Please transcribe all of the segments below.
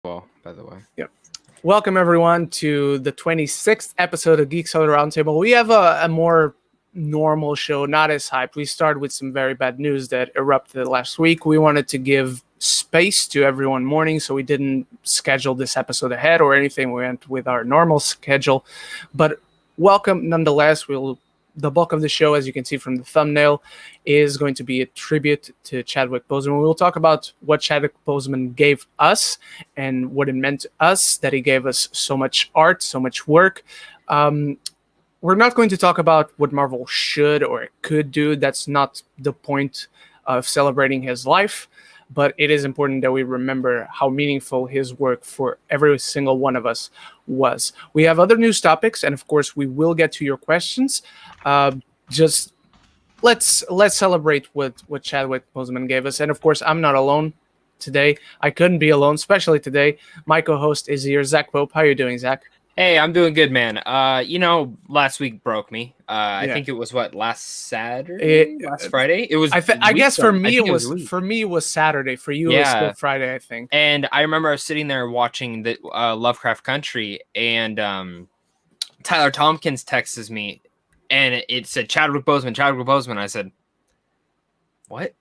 well, by the way. Yep. Welcome, everyone, to the 26th episode of Geeks Roundtable. We have a more normal show, not as hyped. We started with some very bad news that erupted last week. We wanted to give space to everyone morning, so we didn't schedule this episode ahead or anything. We went with our normal schedule. But welcome, nonetheless. The bulk of the show, as you can see from the thumbnail, is going to be a tribute to Chadwick Boseman. We'll talk about what Chadwick Boseman gave us and what it meant to us, that he gave us so much art, so much work. We're not going to talk about what Marvel should or could do. That's not the point of celebrating his life. But it is important that we remember how meaningful his work for every single one of us was. We have other news topics, and of course, we will get to your questions. Just let's celebrate what Chadwick Boseman gave us. And of course, I'm not alone today. I couldn't be alone, especially today. My co-host is here, Zach Pope. How are you doing, Zach? Hey, I'm doing good, man. Last week broke me. I think it was last Saturday, last Friday. It was. I guess for me it was Saturday. For you, it was still Friday, I think. And I remember I was sitting there watching the Lovecraft Country, and Tyler Tompkins texts me, and it said Chadwick Boseman. I said, "What?"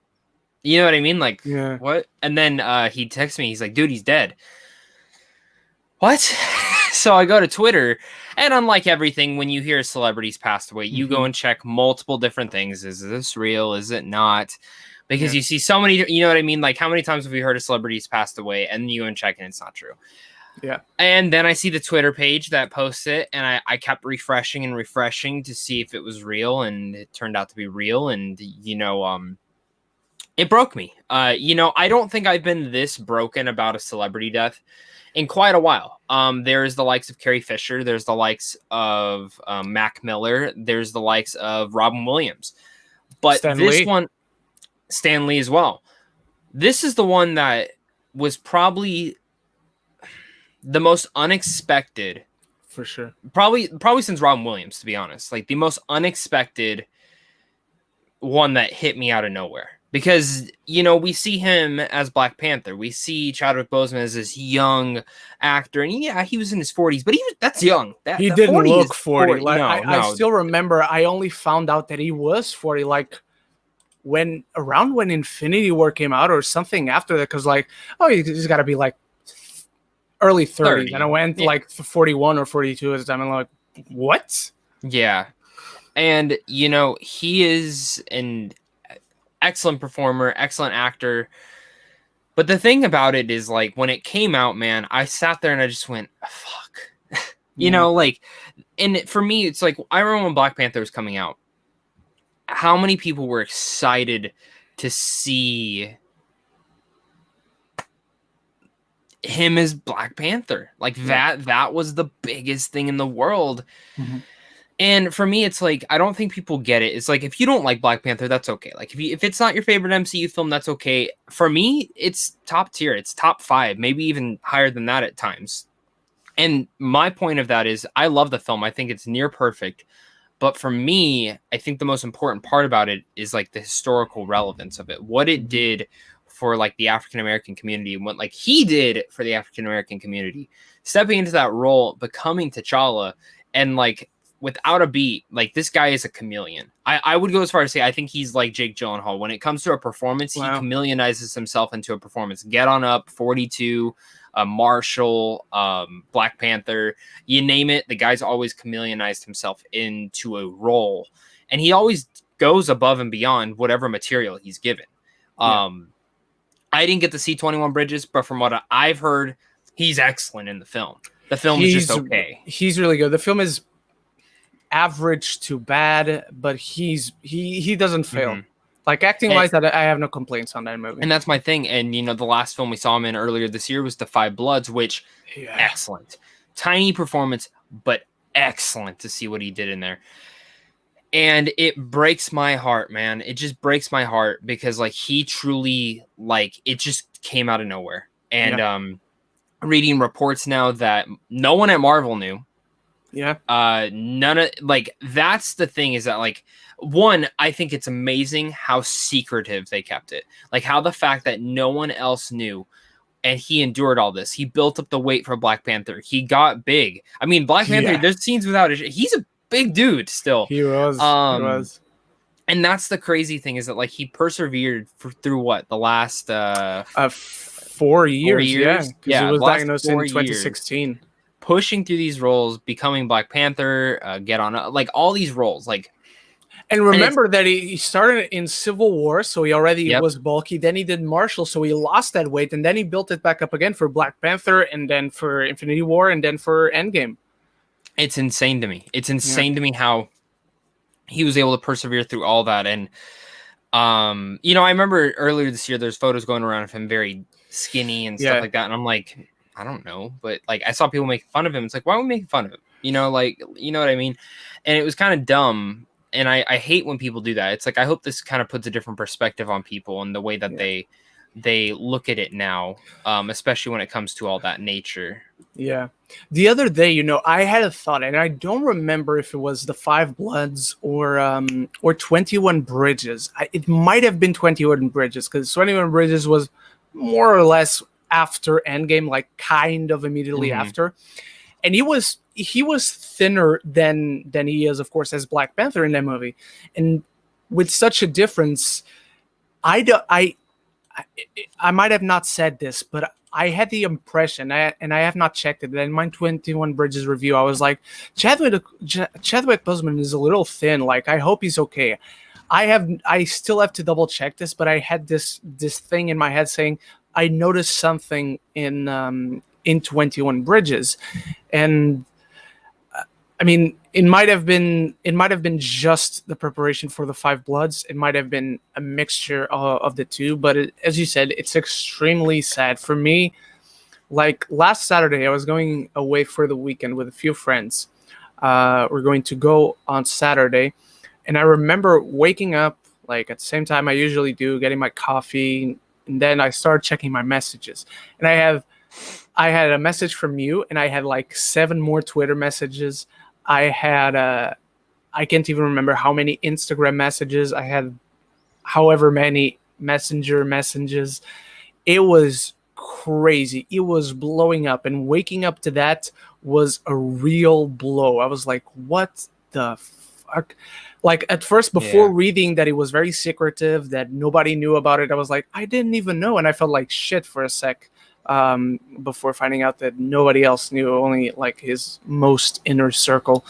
You know what I mean? Like, yeah. What? And then he texts me. He's like, "Dude, he's dead." What? So I go to Twitter, and unlike everything, when you hear celebrities passed away, you go and check multiple different things. Is this real? Is it not? Because you see so many, you know what I mean? Like, how many times have we heard a celebrity's passed away, and you go and check, and it's not true? Yeah. And then I see the Twitter page that posts it, and I kept refreshing to see if it was real, and it turned out to be real. And, it broke me. I don't think I've been this broken about a celebrity death in quite a while. There's the likes of Carrie Fisher. There's the likes of Mac Miller. There's the likes of Robin Williams. But Stan Lee as well. This is the one that was probably the most unexpected. For sure. Probably since Robin Williams, to be honest. Like, the most unexpected one that hit me out of nowhere. Because, we see him as Black Panther. We see Chadwick Boseman as this young actor. And yeah, he was in his 40s, but that's young. He didn't look 40. Like, I still remember, I only found out that he was 40, like, when Infinity War came out or something after that. Because, like, he's got to be, like, early 30s. 30. And I went, like, 41 or 42 at the time. And I'm like, what? Yeah. And, he is an excellent performer, excellent actor. But the thing about it is, like, when it came out, man, I sat there and I just went, fuck. And for me, it's like, I remember when Black Panther was coming out, how many people were excited to see him as Black Panther. Like, that was the biggest thing in the world. Mm-hmm. And for me, it's like, I don't think people get it. It's like, if you don't like Black Panther, that's okay. Like, if it's not your favorite MCU film, that's okay. For me, it's top tier. It's top 5, maybe even higher than that at times. And my point of that is, I love the film. I think it's near perfect. But for me, I think the most important part about it is, like, the historical relevance of it. What it did for, like, the African-American community, and what, like, he did for the African-American community. Stepping into that role, becoming T'Challa, and, like, without a beat, like, this guy is a chameleon. I would go as far as to say I think he's like Jake Gyllenhaal. When it comes to a performance, he chameleonizes himself into a performance. Get On Up, 42, Marshall, Black Panther, you name it, the guy's always chameleonized himself into a role. And he always goes above and beyond whatever material he's given. I didn't get to see 21 Bridges, but from what I've heard, he's excellent in the film. The film is just okay. He's really good. The film is average to bad, but he doesn't fail. Mm-hmm. Like, acting wise, I have no complaints on that movie. And that's my thing. And the last film we saw him in earlier this year was The Five Bloods, which excellent. Tiny performance, but excellent to see what he did in there. And it breaks my heart, man. It just breaks my heart because, like, he truly, like, it just came out of nowhere. And reading reports now that no one at Marvel knew. Yeah. None of, like, that's the thing, is that, like, one, I think it's amazing how secretive they kept it. Like, how the fact that no one else knew and he endured all this. He built up the weight for Black Panther. He got big. I mean, Black Panther, there's scenes without he's a big dude still. He was. And that's the crazy thing, is that like he persevered through what, the last 4 years. Yeah, because he was diagnosed in 2016. Years, pushing through these roles, becoming Black Panther, get on like all these roles, like. And remember that he started in Civil War, so he already was bulky. Then he did Marshall, so he lost that weight, and then he built it back up again for Black Panther, and then for Infinity War, and then for Endgame. It's insane to me. It's insane to me how he was able to persevere through all that. And, you know, I remember earlier this year, there's photos going around of him very skinny and stuff like that. And I'm like, I don't know. But, like, I saw people make fun of him. It's like, why are we making fun of him? You know, like, you know what I mean? And it was kind of dumb. And I hate when people do that. It's like, I hope this kind of puts a different perspective on people and the way that they look at it now, especially when it comes to all that nature. Yeah. The other day, you know, I had a thought, and I don't remember if it was the Five Bloods or 21 Bridges. It might have been 21 Bridges, because 21 Bridges was more or less after Endgame, like kind of immediately after. And he was thinner than he is, of course, as Black Panther in that movie. And with such a difference, I might have not said this, but I had the impression, and I have not checked it, that in my 21 Bridges review, I was like, Chadwick Boseman is a little thin. Like, I hope he's okay. I still have to double check this, but I had this thing in my head saying I noticed something in 21 Bridges, and I mean, it might have been just the preparation for the Five Bloods. It might have been a mixture of the two, but as you said, it's extremely sad for me. Like last Saturday, I was going away for the weekend with a few friends. We're going to go on Saturday, and I remember waking up like at the same time I usually do, getting my coffee, and then I started checking my messages, and I had a message from you, and I had like 7 more Twitter messages. I had I can't even remember how many Instagram messages. I had however many Messenger messages. It was crazy. It was blowing up, and waking up to that was a real blow. I was like, what the fuck? Like at first, before reading that it was very secretive, that nobody knew about it, I was like, I didn't even know. And I felt like shit for a sec. Before finding out that nobody else knew, only like his most inner circle.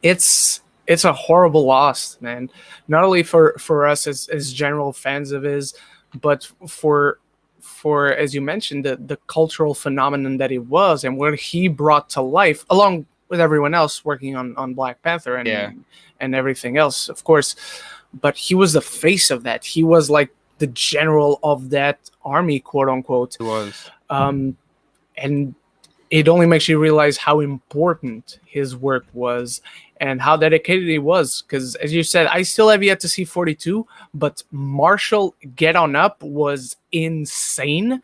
It's a horrible loss, man. Not only for us as general fans of his, but for as you mentioned, the cultural phenomenon that he was and what he brought to life, along with everyone else working on Black Panther and everything else, of course. But he was the face of that. He was like the general of that army, quote unquote. It was. And it only makes you realize how important his work was and how dedicated he was. Because as you said, I still have yet to see 42, but Marshall Get On Up was insane.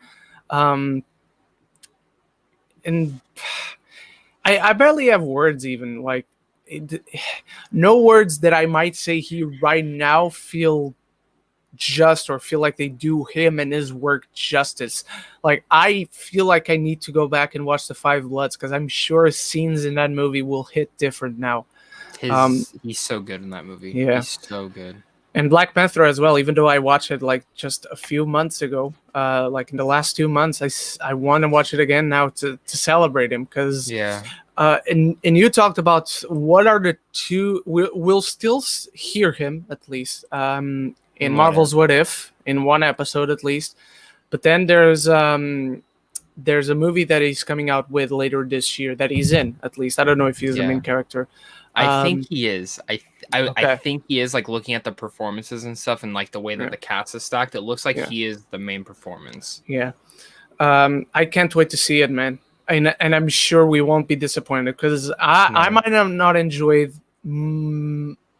And I barely have words even. Like, no words that I might say here right now feel just or feel like they do him and his work justice. Like, I feel like I need to go back and watch the Five Bloods, because I'm sure scenes in that movie will hit different now. He's so good in that movie. He's so good. And Black Panther as well, even though I watched it like just a few months ago, like in the last 2 months, I want to watch it again now to celebrate him, because and you talked about what are the two, we'll still hear him at least in Marvel's What If, in one episode at least. But then there's a movie that he's coming out with later this year that he's in, at least. I don't know if he's the main character. I think he is. I think he is, like, looking at the performances and stuff and like the way that the cast is stacked, it looks like he is the main performance. I can't wait to see it, man. And I'm sure we won't be disappointed, because I might have not enjoyed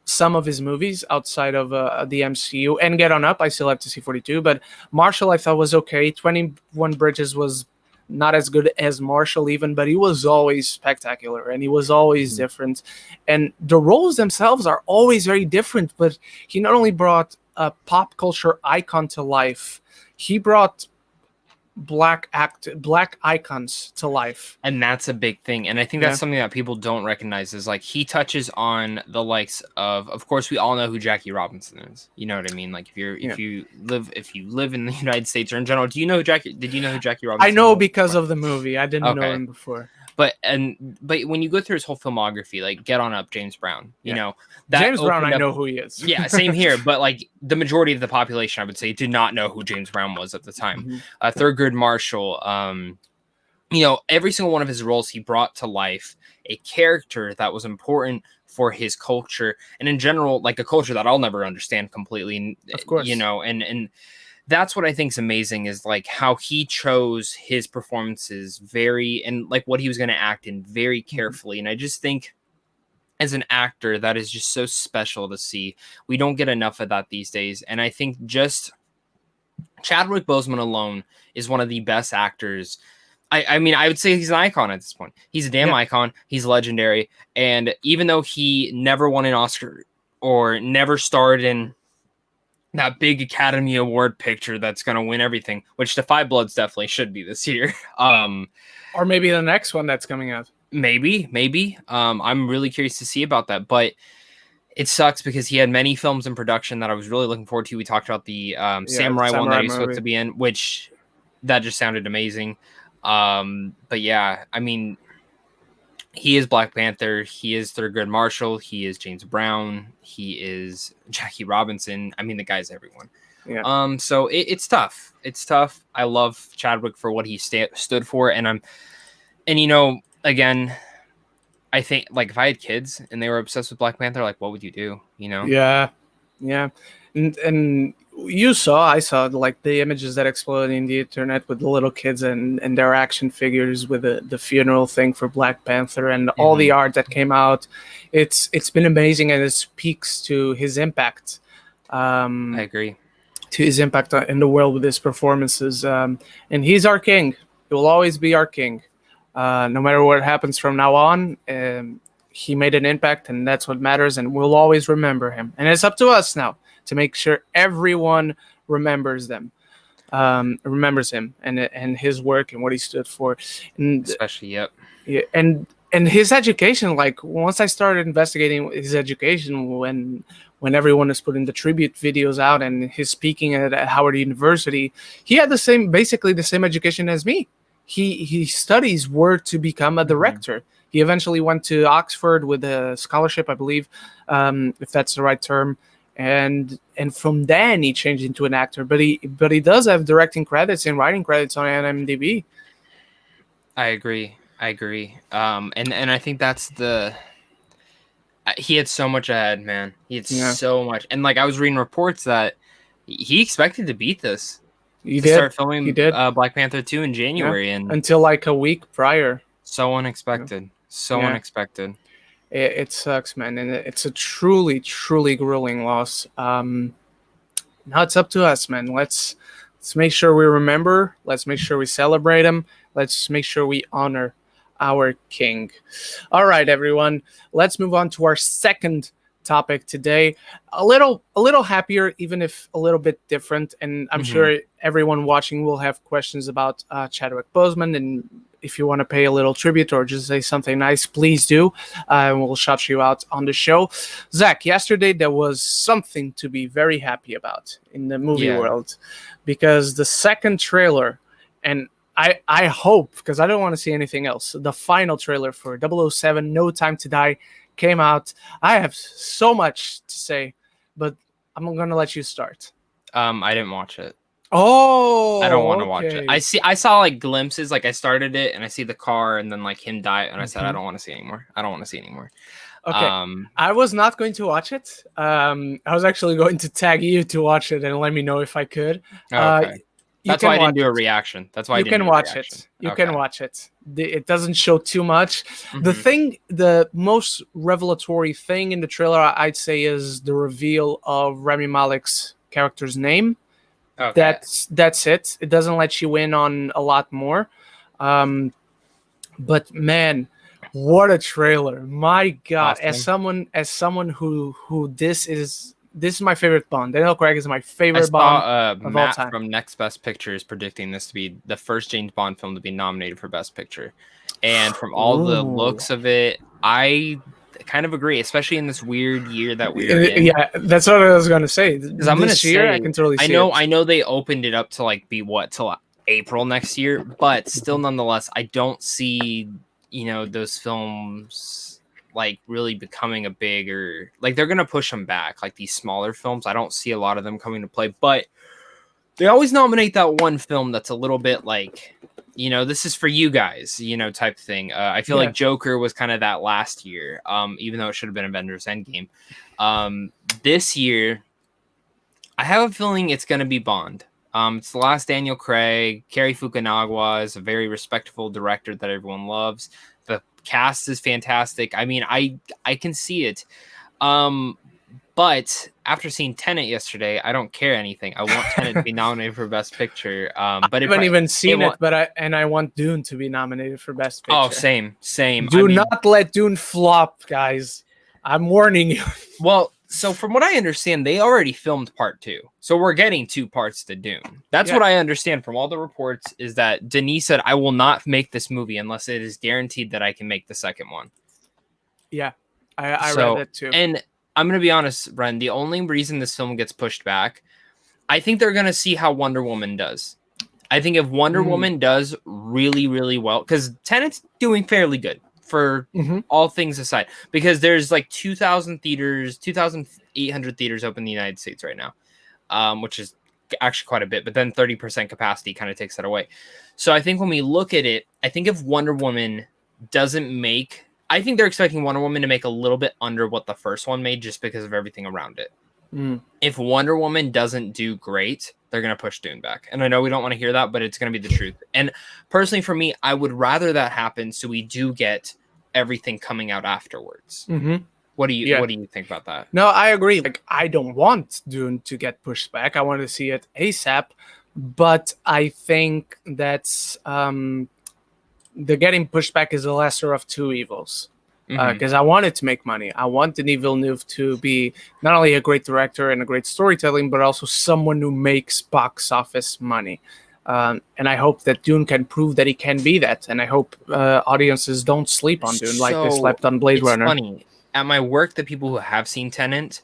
some of his movies outside of the MCU. And Get On Up, I still have to see 42, but Marshall I thought was okay. 21 Bridges was not as good as Marshall even, but he was always spectacular and he was always different. And the roles themselves are always very different, but he not only brought a pop culture icon to life, he brought black icons to life. And that's a big thing. And I think that's something that people don't recognize is like he touches on the likes of course, we all know who Jackie Robinson is. You know what I mean? Like if you live in the United States or in general, did you know who Jackie Robinson I know was because before? of the movie. I didn't know him before. But when you go through his whole filmography, like Get On Up, James Brown, you know, that James Brown, I know who he is. Yeah, same here. But like the majority of the population, I would say, did not know who James Brown was at the time. Thurgood Marshall, you know, every single one of his roles, he brought to life a character that was important for his culture and in general, like a culture that I'll never understand completely. Of course, you know, and that's what I think is amazing is like how he chose his performances and like what he was going to act in very carefully. And I just think as an actor, that is just so special to see. We don't get enough of that these days. And I think just Chadwick Boseman alone is one of the best actors. I mean, I would say he's an icon at this point. He's a damn icon. He's legendary. And even though he never won an Oscar or never starred in that big Academy Award picture that's going to win everything, which Defy Bloods definitely should be this year. Or maybe the next one that's coming out. Maybe. I'm really curious to see about that, but it sucks because he had many films in production that I was really looking forward to. We talked about the Samurai one that he was supposed to be in, which that just sounded amazing. But yeah, I mean, he is Black Panther. He is Thurgood Marshall. He is James Brown. He is Jackie Robinson. I mean, the guy's everyone. Yeah. So it's tough. It's tough. I love Chadwick for what he stood for. And you know, again, I think like if I had kids and they were obsessed with Black Panther, like what would you do? You know? Yeah. And I saw like the images that exploded in the internet with the little kids and their action figures with the funeral thing for Black Panther and all the art that came out. It's been amazing and it speaks to his impact. I agree. To his impact in the world with his performances. And he's our king. He will always be our king. No matter what happens from now on, he made an impact and that's what matters and we'll always remember him. And it's up to us now to make sure everyone remembers him and his work and what he stood for. And especially, and his education, like once I started investigating his education when everyone is putting the tribute videos out and his speaking at Howard University, he had basically the same education as me. He studies were to become a director. He eventually went to Oxford with a scholarship, I believe, if that's the right term. And from then he changed into an actor, but he does have directing credits and writing credits on IMDb. I agree. And I think that's he had so much ahead, man. He had so much. And like I was reading reports that he expected to beat this. Start filming Black Panther 2 in January and until like a week prior. So unexpected. Unexpected. It sucks, man, and it's a truly, truly grueling loss. Now it's up to us, man. Let's make sure we remember. Let's make sure we celebrate him. Let's make sure we honor our king. All right, everyone. Let's move on to our second topic today. A little happier, even if a little bit different. And I'm sure everyone watching will have questions about Chadwick Boseman. And if you want to pay a little tribute or just say something nice, please do. We'll shout you out on the show. Zach, yesterday there was something to be very happy about in the movie world because the second trailer, and I hope, because I don't want to see anything else, the final trailer for 007 No Time to Die came out. I have so much to say, but I'm going to let you start. I didn't watch it. Oh, I don't want to watch it. I saw like glimpses, like I started it and I see the car and then like him die and I said I don't want to see anymore. Okay. I was not going to watch it. I was actually going to tag you to watch it and let me know if I could. Okay. That's why I didn't do a reaction. That's why you can watch it. You can watch it. It doesn't show too much. The most revelatory thing in the trailer, I'd say, is the reveal of Rami Malek's character's name. Okay. That's it. It doesn't let you in on a lot more. But man, what a trailer! My God, awesome. As someone who this is this is my favorite Bond. Daniel Craig is my I favorite Bond saw of all Matt time. from Next Best Picture is predicting this to be the first James Bond film to be nominated for Best Picture. And from all the looks of it, I kind of agree, especially in this weird year that we are in. Yeah, that's what I was gonna say. Because I'm gonna say, I can totally see it. I know they opened it up to like be what till April next year, but still, nonetheless, I don't see those films like really becoming a bigger, like they're gonna push them back. Like these smaller films, I don't see a lot of them coming to play, but they always nominate that one film that's a little bit like, this is for you guys, type thing. I feel like Joker was kind of that last year, even though it should have been Avengers Endgame. This year, I have a feeling it's going to be Bond. It's the last Daniel Craig. Cary Fukunaga is a very respectable director that everyone loves. The cast is fantastic. I mean, I can see it. But after seeing Tenet yesterday, I don't care anything. I want Tenet to be nominated for Best Picture. But I haven't even seen it, but I want Dune to be nominated for Best Picture. Oh, same. Do not let Dune flop, guys. I'm warning you. Well, so from what I understand, they already filmed part 2. So we're getting 2 parts to Dune. That's what I understand from all the reports, is that Denis said, I will not make this movie unless it is guaranteed that I can make the second one. Yeah, I read it too. And I'm going to be honest, Ren, the only reason this film gets pushed back, I think they're going to see how Wonder Woman does. I think if Wonder Woman does really, really well, because Tenet's doing fairly good for all things aside, because there's like 2,800 theaters open in the United States right now, which is actually quite a bit, but then 30% capacity kind of takes that away. So I think when we look at it, I think if Wonder Woman doesn't make... I think they're expecting Wonder Woman to make a little bit under what the first one made just because of everything around it. If Wonder Woman doesn't do great, they're going to push Dune back. And I know we don't want to hear that, but it's going to be the truth. And personally, for me, I would rather that happen so we do get everything coming out afterwards. What do you think about that? No, I agree. Like, I don't want Dune to get pushed back. I want to see it ASAP. But I think that's... the getting pushed back is the lesser of two evils, because I want it to make money. I want Denis Villeneuve to be not only a great director and a great storytelling, but also someone who makes box office money. And I hope that Dune can prove that he can be that. And I hope audiences don't sleep on Dune like they slept on Blade Runner. It's funny. At my work, the people who have seen Tenet,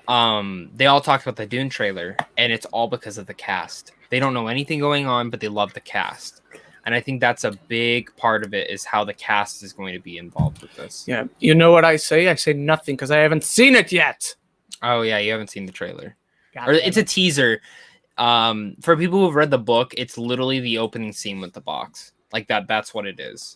they all talked about the Dune trailer, and it's all because of the cast. They don't know anything going on, but they love the cast. And I think that's a big part of it, is how the cast is going to be involved with this. Yeah. You know what I say? I say nothing because I haven't seen it yet. Oh, yeah. You haven't seen the trailer. It's a teaser. For people who've read the book, it's literally the opening scene with the box. Like that's what it is.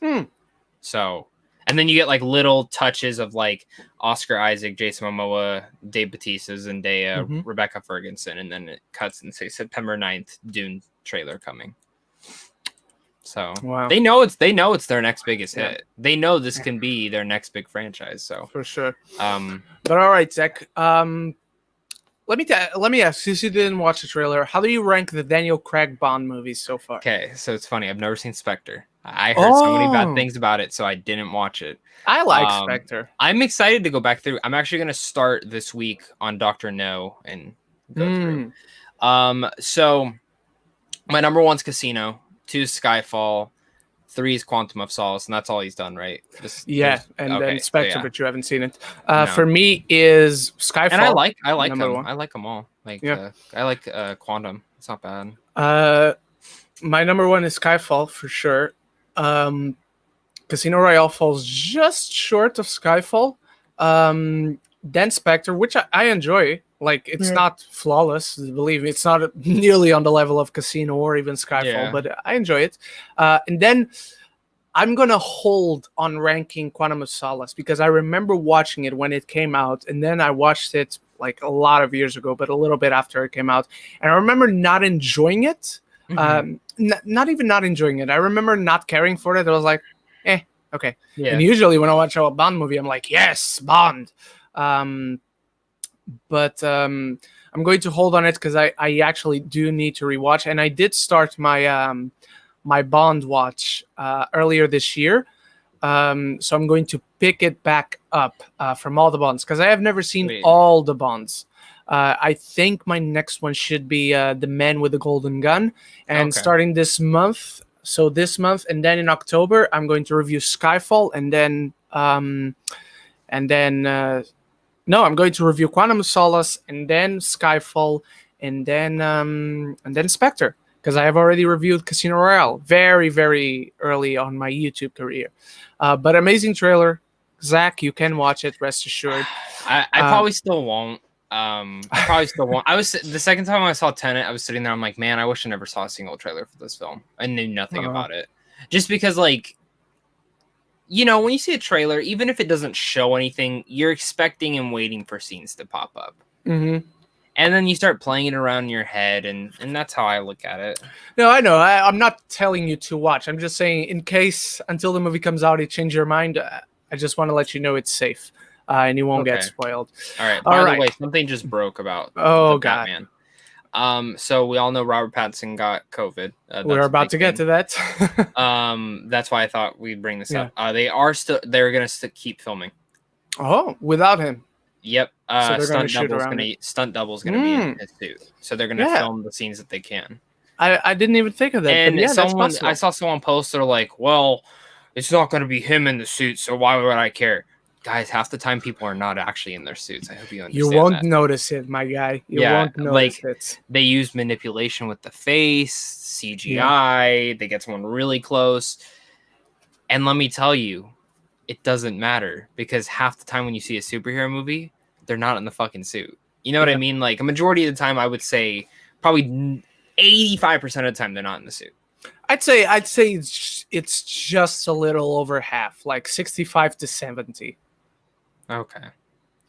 So, and then you get like little touches of like Oscar Isaac, Jason Momoa, Dave Bautista, Zendaya, Rebecca Ferguson. And then it cuts and says September 9th, Dune trailer coming. So they know it's their next biggest hit. They know this can be their next big franchise. So for sure. But all right, Zach. Let me ask, since you didn't watch the trailer, how do you rank the Daniel Craig Bond movies so far? Okay, so it's funny. I've never seen Spectre. I heard so many bad things about it, so I didn't watch it. I like Spectre. I'm excited to go back through. I'm actually going to start this week on Dr. No and go through. So my number one's Casino. 2 is Skyfall, 3 is Quantum of Solace, and that's all he's done, right? Then Spectre, but you haven't seen it. No. For me is Skyfall, and I like them. I like them all. I like Quantum. It's not bad. My number one is Skyfall for sure. Casino Royale falls just short of Skyfall. Then Spectre, which I enjoy. Like, it's not flawless, believe me. It's not nearly on the level of Casino or even Skyfall, but I enjoy it. And then I'm going to hold on ranking Quantum of Solace because I remember watching it when it came out. And then I watched it like a lot of years ago, but a little bit after it came out. And I remember not enjoying it. Not even not enjoying it. I remember not caring for it. I was like, okay. Yeah. And usually when I watch a Bond movie, I'm like, yes, Bond. But I'm going to hold on it because I actually do need to rewatch, and I did start my my Bond watch earlier this year, so I'm going to pick it back up from all the Bonds because I have never seen all the Bonds. I think my next one should be The Man with the Golden Gun. And Okay. starting this month, and then in October, I'm going to review Skyfall, no, I'm going to review Quantum of Solace, and then Skyfall, and then Spectre, because I have already reviewed Casino Royale very, very early on my YouTube career. But amazing trailer, Zach. You can watch it. Rest assured. I probably still won't. I probably still won't. I was the second time I saw Tenet, I was sitting there. I'm like, man, I wish I never saw a single trailer for this film. I knew nothing about it, just because, like, you know, when you see a trailer, even if it doesn't show anything, you're expecting and waiting for scenes to pop up. Mm-hmm. And then you start playing it around in your head, and that's how I look at it. No, I know. I'm not telling you to watch. I'm just saying, in case until the movie comes out, you change your mind. I just want to let you know it's safe, and you won't get spoiled. All right. By the way, something just broke about Batman. So we all know Robert Pattinson got COVID. We're about to get to that. That's why I thought we'd bring this up. They're gonna keep filming. Oh, without him. Yep. So Stunt double's gonna be in his suit. So they're gonna film the scenes that they can. I didn't even think of that. And yeah, I saw someone post, they're like, well, it's not gonna be him in the suit, so why would I care? Guys, half the time people are not actually in their suits. I hope you understand. You won't notice it, my guy. You won't notice it. They use manipulation with the face, CGI. They get someone really close. And let me tell you, it doesn't matter, because half the time when you see a superhero movie, they're not in the fucking suit. You know what I mean? Like, a majority of the time, I would say probably 85% of the time they're not in the suit. I'd say it's just a little over half, like 65 to 70. Okay.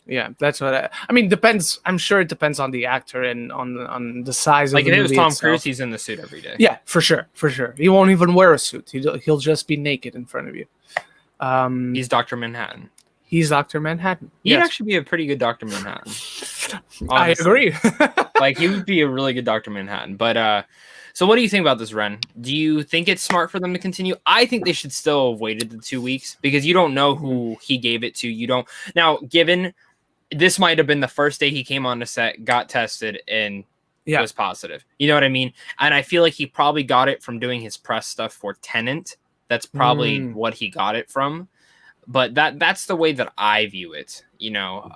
Yeah, that's what I mean. Depends. I'm sure it depends on the actor and on the size of the movie. Like, if it was Tom itself. Cruise, he's in the suit every day. Yeah, for sure. He won't even wear a suit. He'll just be naked in front of you. He's Dr. Manhattan. He's Dr. Manhattan. He'd actually be a pretty good Dr. Manhattan. I agree. Like, he would be a really good Dr. Manhattan. But so what do you think about this, Ren? Do you think it's smart for them to continue? I think they should still have waited the 2 weeks, because you don't know who he gave it to. You don't. Now, given this might have been the first day he came on the set, got tested, and was positive. You know what I mean? And I feel like he probably got it from doing his press stuff for Tenet. That's probably what he got it from. But that's the way that I view it, you know.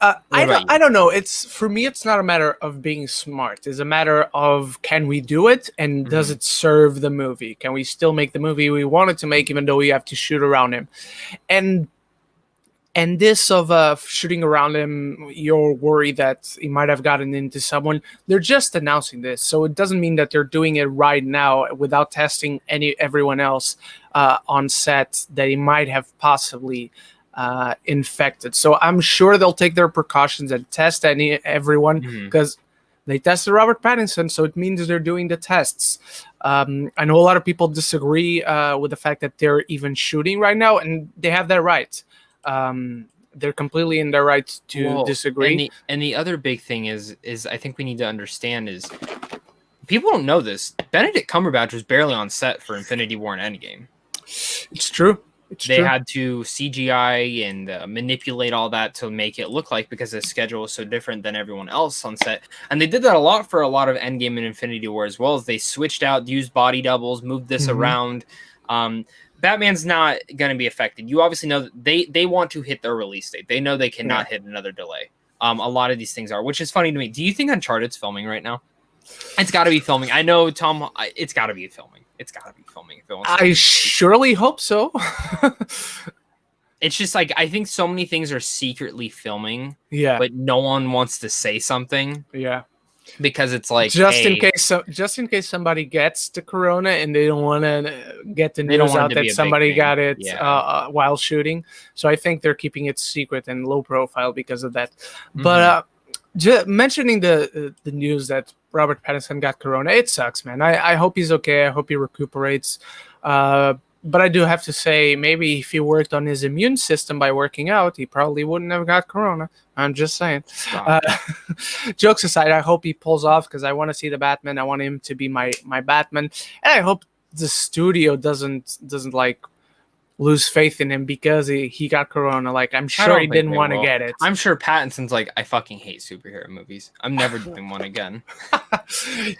I don't know. For me, it's not a matter of being smart. It's a matter of, can we do it, and does it serve the movie? Can we still make the movie we wanted to make, even though we have to shoot around him? And this of shooting around him, you're worried that he might have gotten into someone. They're just announcing this, so it doesn't mean that they're doing it right now without testing everyone else on set that he might have possibly infected. So I'm sure they'll take their precautions and test everyone, because they tested Robert Pattinson, so it means they're doing the tests. I know a lot of people disagree with the fact that they're even shooting right now, and they have that right. They're completely in their right to disagree. And the other big thing is I think we need to understand is, people don't know this, Benedict Cumberbatch was barely on set for Infinity War and Endgame. It's true. They had to CGI and manipulate all that to make it look like, because the schedule was so different than everyone else on set. And they did that a lot for a lot of Endgame and Infinity War, as well as they switched out, used body doubles, moved this around. Batman's not going to be affected. You obviously know that they want to hit their release date. They know they cannot hit another delay. A lot of these things are, which is funny to me. Do you think Uncharted's filming right now? It's got to be filming. I know, Tom, it's got to be filming. It's got to be filming. I surely hope so. It's just like, I think so many things are secretly filming. Yeah. But no one wants to say something. Yeah. Because it's like, just in case somebody gets the corona and they don't want to get the news out that somebody got it while shooting. So I think they're keeping it secret and low profile because of that. But mentioning the news that Robert Pattinson got corona, it sucks, man. I hope he's okay. I hope he recuperates. But I do have to say, maybe if he worked on his immune system by working out, he probably wouldn't have got corona. I'm just saying. Jokes aside, I hope he pulls off, because I want to see the Batman. I want him to be my Batman. And I hope the studio doesn't like lose faith in him because he got corona. Like, I'm I sure don't he think didn't they want to will. get it. I'm sure Pattinson's like, I fucking hate superhero movies. I'm never doing one again.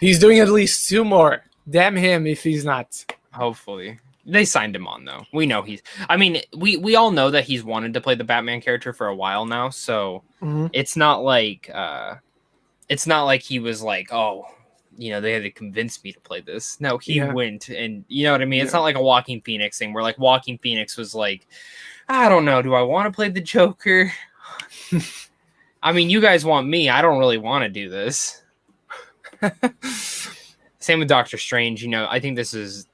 He's doing at least 2 more. Damn him if he's not. Hopefully. They signed him on, though. We know I mean, we all know that he's wanted to play the Batman character for a while now, so it's not like he was like, oh, they had to convince me to play this. No, he went, and you know what I mean? It's not like a Walking Phoenix thing where like Walking Phoenix was like, I don't know, do I want to play the Joker? I mean, you guys want me. I don't really want to do this. Same with Doctor Strange. I think this is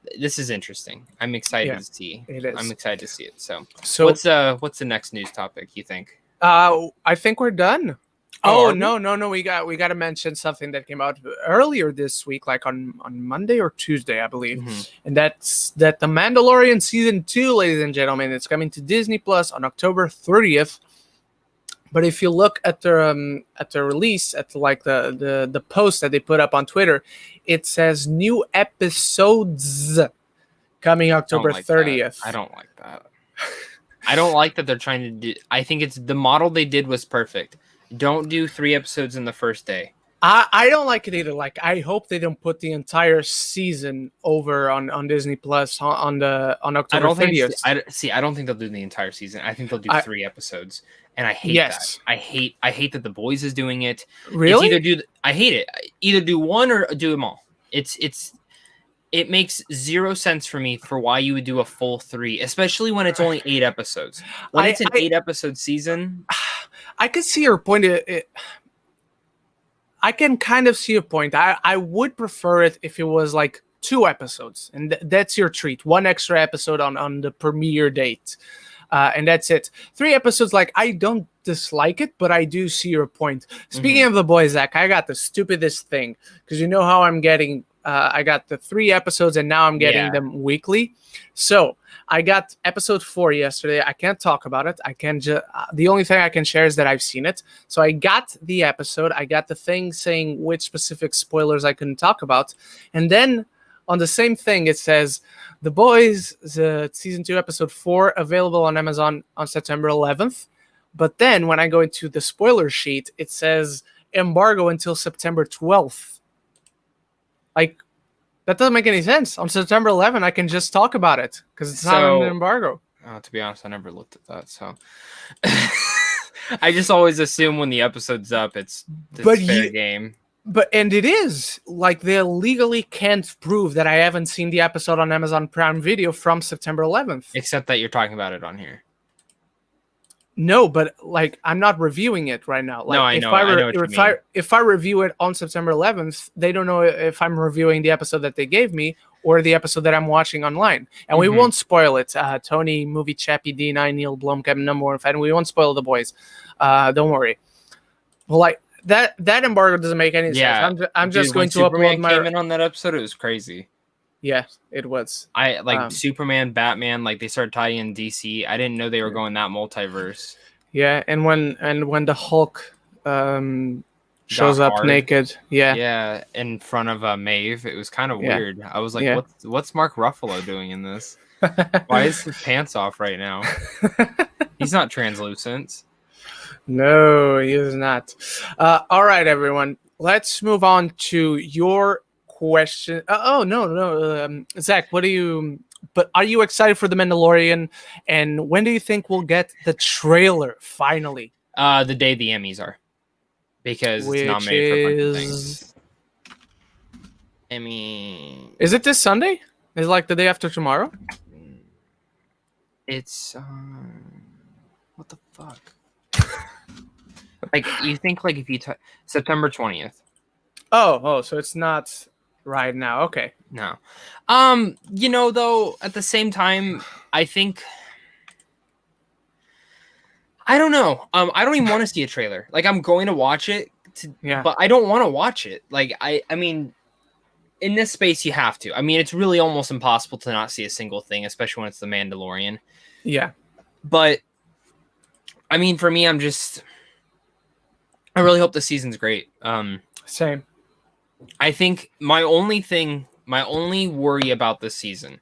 interesting. I'm excited to see. It is. I'm excited to see it. So what's the next news topic, you think? I think we're done. Oh no. We got to mention something that came out earlier this week, like on Monday or Tuesday, I believe. And that's that The Mandalorian season 2, ladies and gentlemen, it's coming to Disney Plus on October 30th. But if you look at the release, at like the post that they put up on Twitter, it says new episodes coming October 30th. I don't like that. I don't like that they're trying to do. I think it's the model they did was perfect. Don't do 3 episodes in the first day. I don't like it either. Like, I hope they don't put the entire season over on Disney Plus on October 30th. I don't think they'll do the entire season. I think they'll do 3 episodes. And I hate that. I hate that The Boys is doing it. Really? I hate it. Either do one or do them all. It makes 0 sense for me for why you would do a full 3, especially when it's only 8 episodes. When it's an 8-episode season, I can see your point. I can kind of see your point. I would prefer it if it was like 2 episodes, and that's your treat. 1 extra episode on the premiere date. And that's it. 3 episodes, like, I don't dislike it, but I do see your point. Speaking of The Boys, Zach, I got the stupidest thing, because you know how I'm getting, I got the 3 episodes, and now I'm getting them weekly. So I got episode 4 yesterday. I can't talk about it. I can just, the only thing I can share is that I've seen it. So I got the episode. I got the thing saying which specific spoilers I couldn't talk about. And then on the same thing, it says, The Boys, season 2, episode 4, available on Amazon on September 11th. But then when I go into the spoiler sheet, it says embargo until September 12th. Like, that doesn't make any sense. On September 11th, I can just talk about it because it's not an embargo. To be honest, I never looked at that. So I just always assume when the episode's up, it's fair game. And it is like they legally can't prove that I haven't seen the episode on Amazon Prime Video from September 11th. Except that you're talking about it on here. No, but like I'm not reviewing it right now. Like, no, I know. I know what you mean. If I review it on September 11th, they don't know if I'm reviewing the episode that they gave me or the episode that I'm watching online. And we won't spoil it. Tony, Movie Chappie, D9, Neil Blomkamp, number 1 fan. We won't spoil The Boys. Don't worry. Well, like that embargo doesn't make any sense. I'm just going to upload my. Came in on that episode. It was crazy. Yeah, it was. I like Superman, Batman, like they started tying in DC. I didn't know they were going that multiverse. Yeah, and when the Hulk shows up naked, yeah, in front of Maeve, it was kind of weird. I was like, what's Mark Ruffalo doing in this? Why is his pants off right now? He's not translucent. No, he is not. All right, everyone. Let's move on to your question. No. Zach, what do you... But are you excited for The Mandalorian? And when do you think we'll get the trailer, finally? The day the Emmys are. Because it's nominated for a bunch of things. Emmy... Is it this Sunday? Is it like the day after tomorrow? It's... what the fuck? Like, you think, like, if you... September 20th. Oh, so it's not right now. Okay. No. Though, at the same time, I think... I don't know. I don't even want to see a trailer. Like, I'm going to watch it, but I don't want to watch it. Like, I mean, in this space, you have to. I mean, it's really almost impossible to not see a single thing, especially when it's The Mandalorian. Yeah. But, I mean, for me, I really hope the season's great. Same. I think my only worry about this season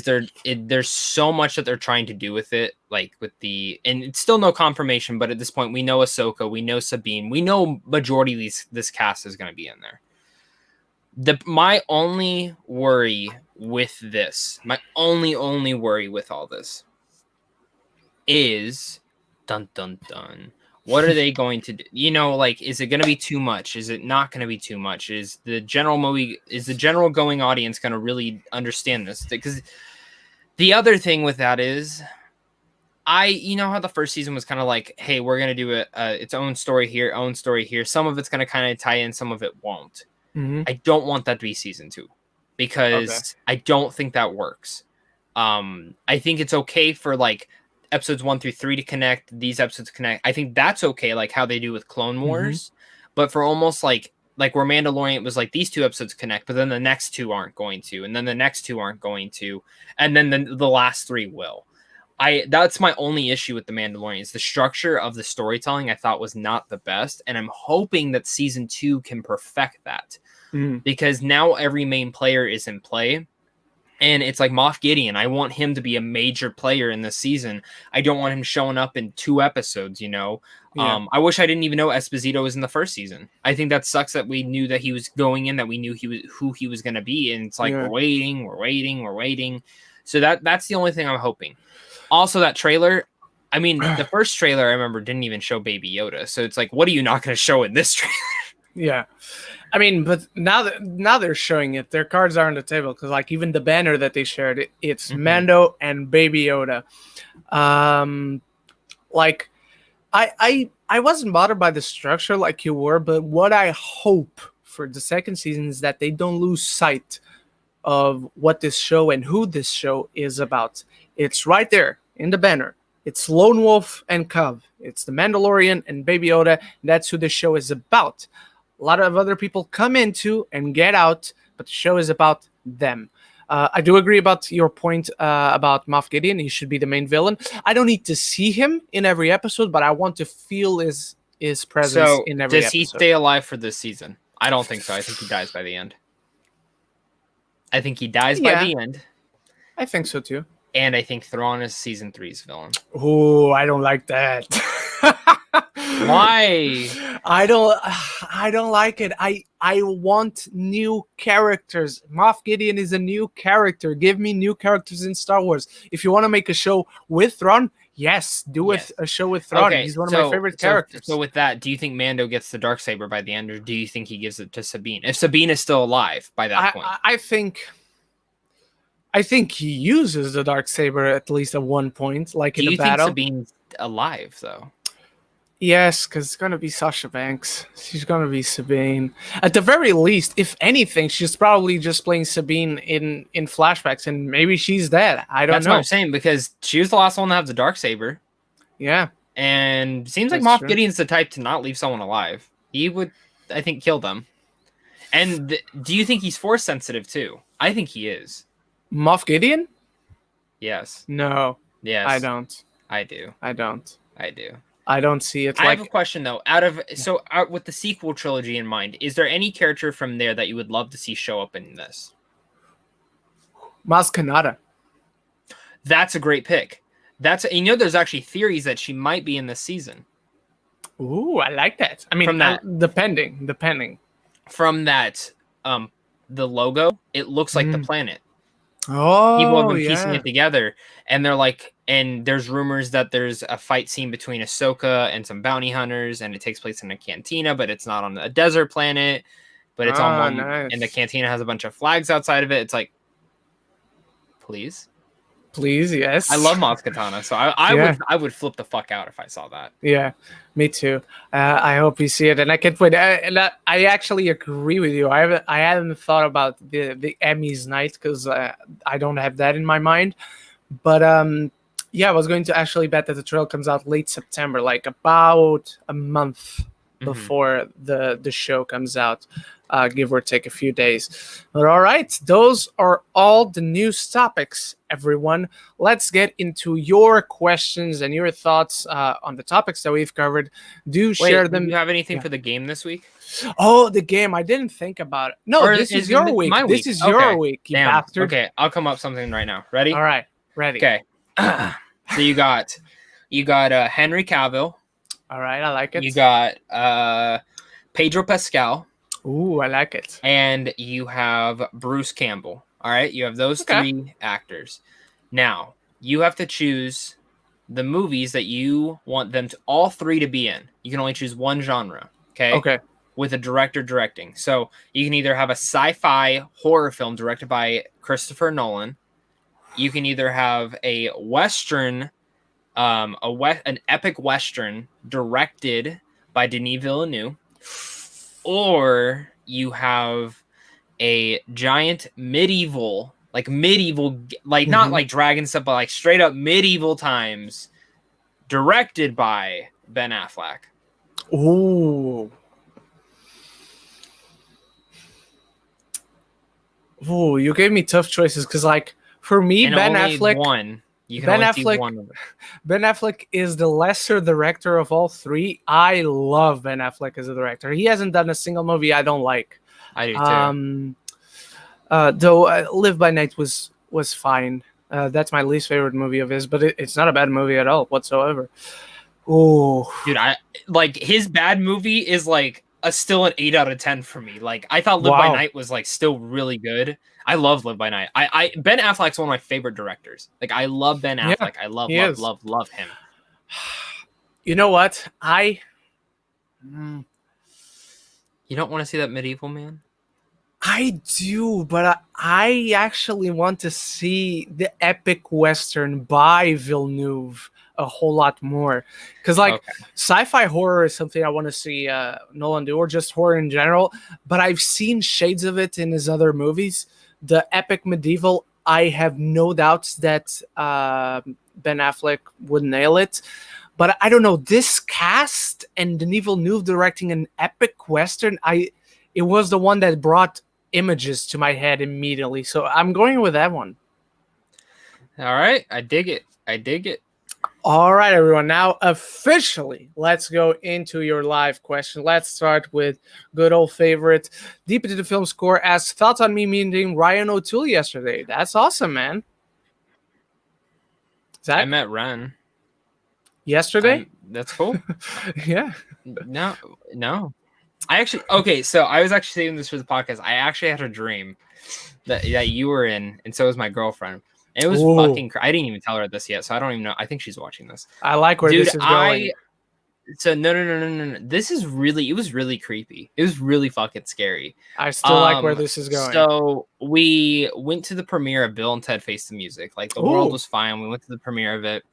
there's so much that they're trying to do with it, like and it's still no confirmation, but at this point we know Ahsoka, we know Sabine, we know majority of this cast is going to be in there. My only worry with this, my only worry with all this is dun dun dun. What are they going to do? Is it going to be too much? Is it not going to be too much? Is the general going audience going to really understand this? Because the other thing with that is, how the first season was kind of like, hey, we're going to do its own story here. Some of it's going to kind of tie in, some of it won't. Mm-hmm. I don't want that to be season 2 because I don't think that works. I think it's okay for episodes 1 through 3 to connect. These episodes connect. I think that's okay, like how they do with Clone Wars. Mm-hmm. But for almost like where Mandalorian was these 2 episodes connect, but then the next 2 aren't going to, and then the next 2 aren't going to, and then the last 3 will. That's my only issue with the Mandalorian is the structure of the storytelling I thought was not the best, and I'm hoping that season 2 can perfect that. Because now every main player is in play, and it's like Moff Gideon. I want him to be a major player in this season. I don't want him showing up in 2 episodes, Yeah. I wish I didn't even know Esposito was in the first season. I think that sucks that we knew that he was going in, that we knew who he was going to be, and it's we're waiting. So that's the only thing I'm hoping. Also, that trailer, the first trailer I remember didn't even show Baby Yoda. So it's what are you not going to show in this trailer? Yeah. But now they're showing it. Their cards are on the table because even the banner that they shared, it's mm-hmm. Mando and Baby Yoda. I wasn't bothered by the structure like you were, but what I hope for the second season is that they don't lose sight of what this show and who this show is about. It's right there in the banner. It's Lone Wolf and Cub. It's the Mandalorian and Baby Yoda. That's who the show is about. A lot of other people come into and get out, but the show is about them. I do agree about your point about Moff Gideon. He should be the main villain. I don't need to see him in every episode, but I want to feel his presence in every episode. Does he stay alive for this season? I don't think so. I think he dies by the end. I think so too. And I think Thrawn is season 3's villain. Oh, I don't like that. Why? I don't like it. I want new characters. Moff Gideon is a new character. Give me new characters in Star Wars. If you want to make a show with Thrawn, yes, a show with Thrawn. Okay, he's one of my favorite characters. So with that, do you think Mando gets the Darksaber by the end, or do you think he gives it to Sabine? If Sabine is still alive by that point. I think he uses the Darksaber at least at one point, in a battle. Do you think Sabine's alive, though? Yes, because it's going to be Sasha Banks. She's going to be Sabine. At the very least, if anything, she's probably just playing Sabine in flashbacks, and maybe she's dead. I don't know. That's what I'm saying, because she was the last one to have the Darksaber. Yeah. And seems like Moff Gideon's the type to not leave someone alive. He would, I think, kill them. And do you think he's Force sensitive, too? I think he is. Moff Gideon? Yes. No. Yes. I don't. I do. I don't. I do. I don't see it. I have a question though. With the sequel trilogy in mind, is there any character from there that you would love to see show up in this? Maz Kanata. That's a great pick. There's actually theories that she might be in this season. Ooh, I like that. From that, depending. From that, the logo, it looks like the planet. Oh, people have been piecing it together, and they're and there's rumors that there's a fight scene between Ahsoka and some bounty hunters, and it takes place in a cantina, but it's not on a desert planet, but it's on one, nice. And the cantina has a bunch of flags outside of it. It's please, yes. I love Maz Kanata, so I would flip the fuck out if I saw that. Yeah, me too. I hope we see it, and I can't wait. I actually agree with you. I haven't thought about the Emmys night because I don't have that in my mind. But I was going to actually bet that the trailer comes out late September, about a month before the show comes out. give or take a few days. But all right, those are all the news topics, everyone. Let's get into your questions and your thoughts on the topics that we've covered. Do share them. Do you have anything for the game this week? Oh, the game. I didn't think about it. No, Or this is your week. My this week? is your week, you Damn. bastard. Okay, I'll come up with something right now. Ready? All right, ready. Okay. So you got Henry Cavill. All right, I like it. You got Pedro Pascal. Ooh, I like it. And you have Bruce Campbell. All right, you have those three actors. Now, you have to choose the movies that you want them to all three to be in. You can only choose one genre, okay? With a director directing. So, you can either have a sci-fi horror film directed by Christopher Nolan. You can either have a western an epic western directed by Denis Villeneuve, or you have a giant medieval, not like dragon stuff, but like straight up medieval times, directed by Ben Affleck. Ooh, you gave me tough choices because, like, for me, and Ben only Affleck. One. You can Ben only Affleck. see one of them. Ben Affleck is the lesser director of all three. I love Ben Affleck as a director. He hasn't done a single movie I don't like. I do too. Though Live by Night was fine. That's my least favorite movie of his, but it's not a bad movie at all whatsoever. Oh, dude, I like his bad movie is like still an 8 out of 10 for me. Like, I thought Live by Night was like still really good. I love Live by Night. Ben Affleck's one of my favorite directors. Like, I love Ben Affleck. I love him. You know what? You don't want to see that medieval man? I do, but I actually want to see the epic western by Villeneuve a whole lot more, because sci-fi horror is something I want to see Nolan do, or just horror in general. But I've seen shades of it in his other movies. The epic medieval, I have no doubts that Ben Affleck would nail it. But I don't know, this cast and Denis Villeneuve directing an epic western, it was the one that brought images to my head immediately. So I'm going with that one. All right, I dig it. All right, everyone. Now, officially, let's go into your live question. Let's start with good old favorite. Deep into the film score asks, thoughts on me meeting Ryan O'Toole yesterday? That's awesome, man. Zach? I met Ren. Yesterday? That's cool. Yeah. No. So I was actually saving this for the podcast. I actually had a dream that you were in, and so was my girlfriend. And it was fucking I didn't even tell her this yet, so I don't even know. I think she's watching this. I like where this is going. So no. It was really creepy. It was really fucking scary. I still like where this is going. So we went to the premiere of Bill and Ted Face the Music. Like, the world was fine. We went to the premiere of it.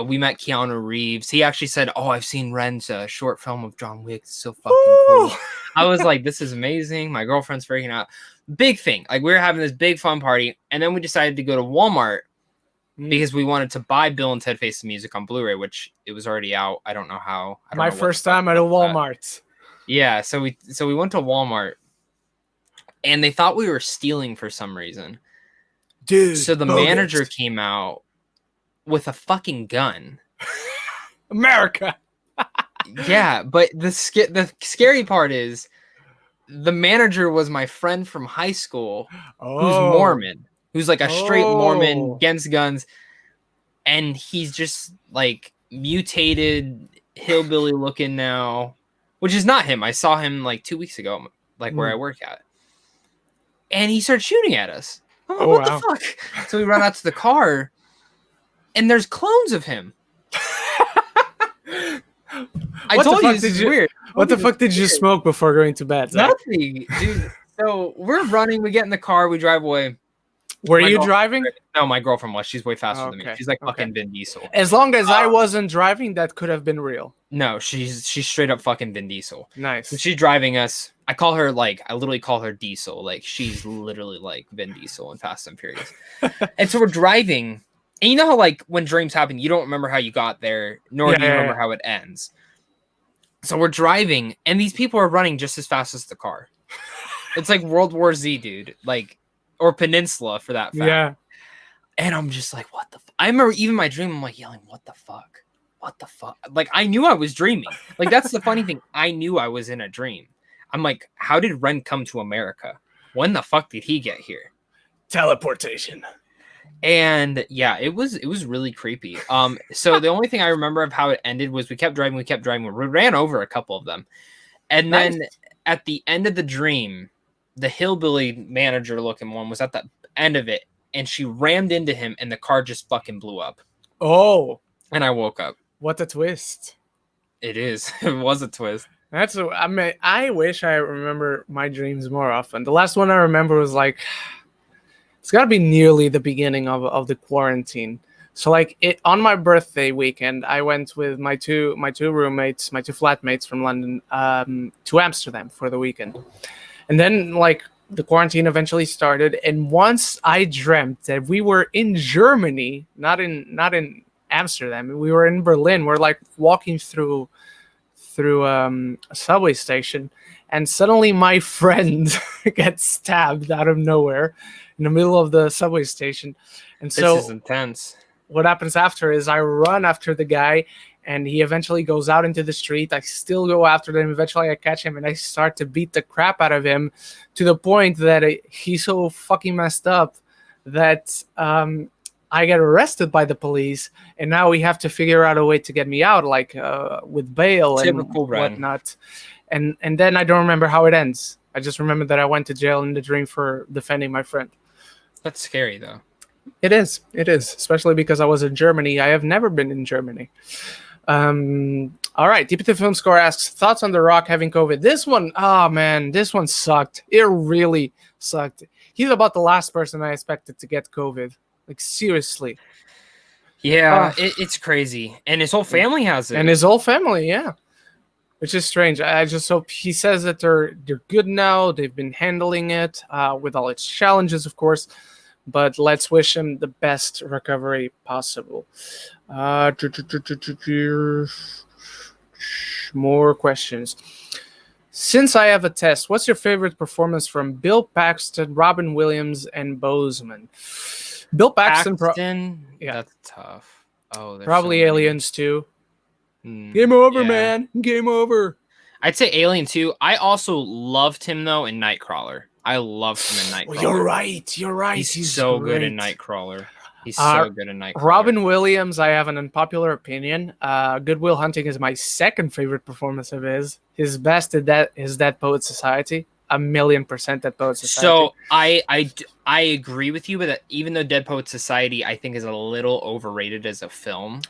We met Keanu Reeves. He actually said, I've seen Ren's short film of John Wick. It's so fucking cool. I was like, this is amazing. My girlfriend's freaking out. Big thing. Like, we were having this big fun party, and then we decided to go to Walmart because we wanted to buy Bill and Ted Face the Music on Blu-ray, which it was already out. I don't know how. My first time at a Walmart. Yeah, so we went to Walmart, and they thought we were stealing for some reason. Dude. So the manager came out with a fucking gun. America. Yeah, but the scary part is the manager was my friend from high school who's Mormon, who's like a straight Mormon against guns, and he's just like mutated hillbilly looking now, which is not him. I saw him like 2 weeks ago, like where I work at, and he started shooting at us. I'm like, what the fuck? So we run out to the car, and there's clones of him. I told you this is weird. What the fuck did you smoke before going to bed? Zach? Nothing, dude. So we're running. We get in the car. We drive away. Were you driving? No, my girlfriend was. She's way faster than me. She's like fucking Vin Diesel. As long as I wasn't driving, that could have been real. No, she's straight up fucking Vin Diesel. Nice. So she's driving us. I literally call her Diesel. Like, she's literally like Vin Diesel in Fast and Furious. And so we're driving. And you know how, like, when dreams happen, you don't remember how you got there, nor do you remember how it ends. So we're driving, and these people are running just as fast as the car. It's like World War Z, dude. Like, or Peninsula for that fact. Yeah. And I'm just like, what the I remember even my dream, I'm like yelling, what the fuck? What the fuck? Like, I knew I was dreaming. Like, that's the funny thing. I knew I was in a dream. I'm like, how did Ren come to America? When the fuck did he get here? Teleportation. And yeah, it was really creepy. So the only thing I remember of how it ended was we kept driving. We ran over a couple of them. And then at the end of the dream, the hillbilly manager looking one was at the end of it. And she rammed into him and the car just fucking blew up. Oh. And I woke up. What a twist. It is. It was a twist. I wish I remember my dreams more often. The last one I remember was like, it's got to be nearly the beginning of the quarantine. So like on my birthday weekend, I went with my two roommates, my two flatmates from London, to Amsterdam for the weekend. And then like the quarantine eventually started, and once I dreamt that we were in Germany, not in Amsterdam, we were in Berlin. We're like walking through a subway station, and suddenly my friend gets stabbed out of nowhere in the middle of the subway station. And so this is intense. What happens after is I run after the guy, and he eventually goes out into the street. I still go after him. Eventually I catch him and I start to beat the crap out of him to the point that he's so fucking messed up that I get arrested by the police, and now we have to figure out a way to get me out, like with bail and whatnot. And then I don't remember how it ends. I just remember that I went to jail in the dream for defending my friend. That's scary, though. It is, especially because I was in Germany. I have never been in Germany. All right, DPT Film Score asks, thoughts on The Rock having COVID? This one, oh man, this one sucked. It really sucked. He's about the last person I expected to get COVID. Like, seriously. Yeah, it's crazy. And his whole family has it. And his whole family, yeah. Which is strange. I just hope he says that they're good now. They've been handling it with all its challenges, of course. But let's wish him the best recovery possible. More questions. Since I have a test, what's your favorite performance from Bill Paxton, Robin Williams, and Boseman? Bill Paxton, yeah, that's tough. Oh, probably so Aliens too. Game over, man. Game over. I'd say Alien 2. I also loved him though in Nightcrawler. I loved him in Nightcrawler. You're right. He's so good in Nightcrawler. He's so good in Nightcrawler. Robin Williams, I have an unpopular opinion. Good Will Hunting is my second favorite performance of his. His best is Dead Poet Society. 1,000,000% Dead Poet Society. So I agree with you, but even though Dead Poet Society I think is a little overrated as a film.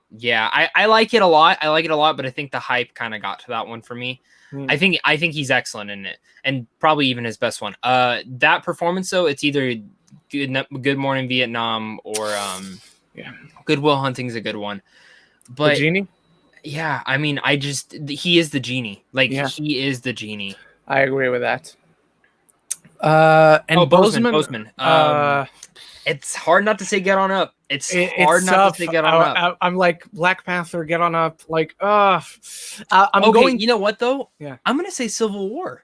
Yeah, I like it a lot. But I think the hype kind of got to that one for me. I think he's excellent in it, and probably even his best one. That performance though, it's either Good Morning Vietnam or Good Will Hunting's a good one. But the Genie? Yeah, I mean, he is the genie. Like he is the genie. I agree with that. And Boseman. It's hard not to say Get On Up. It's hard not to say Get On Up. I'm like Black Panther, Get On Up. Like, I'm okay, going. You know what though? Yeah, I'm gonna say Civil War.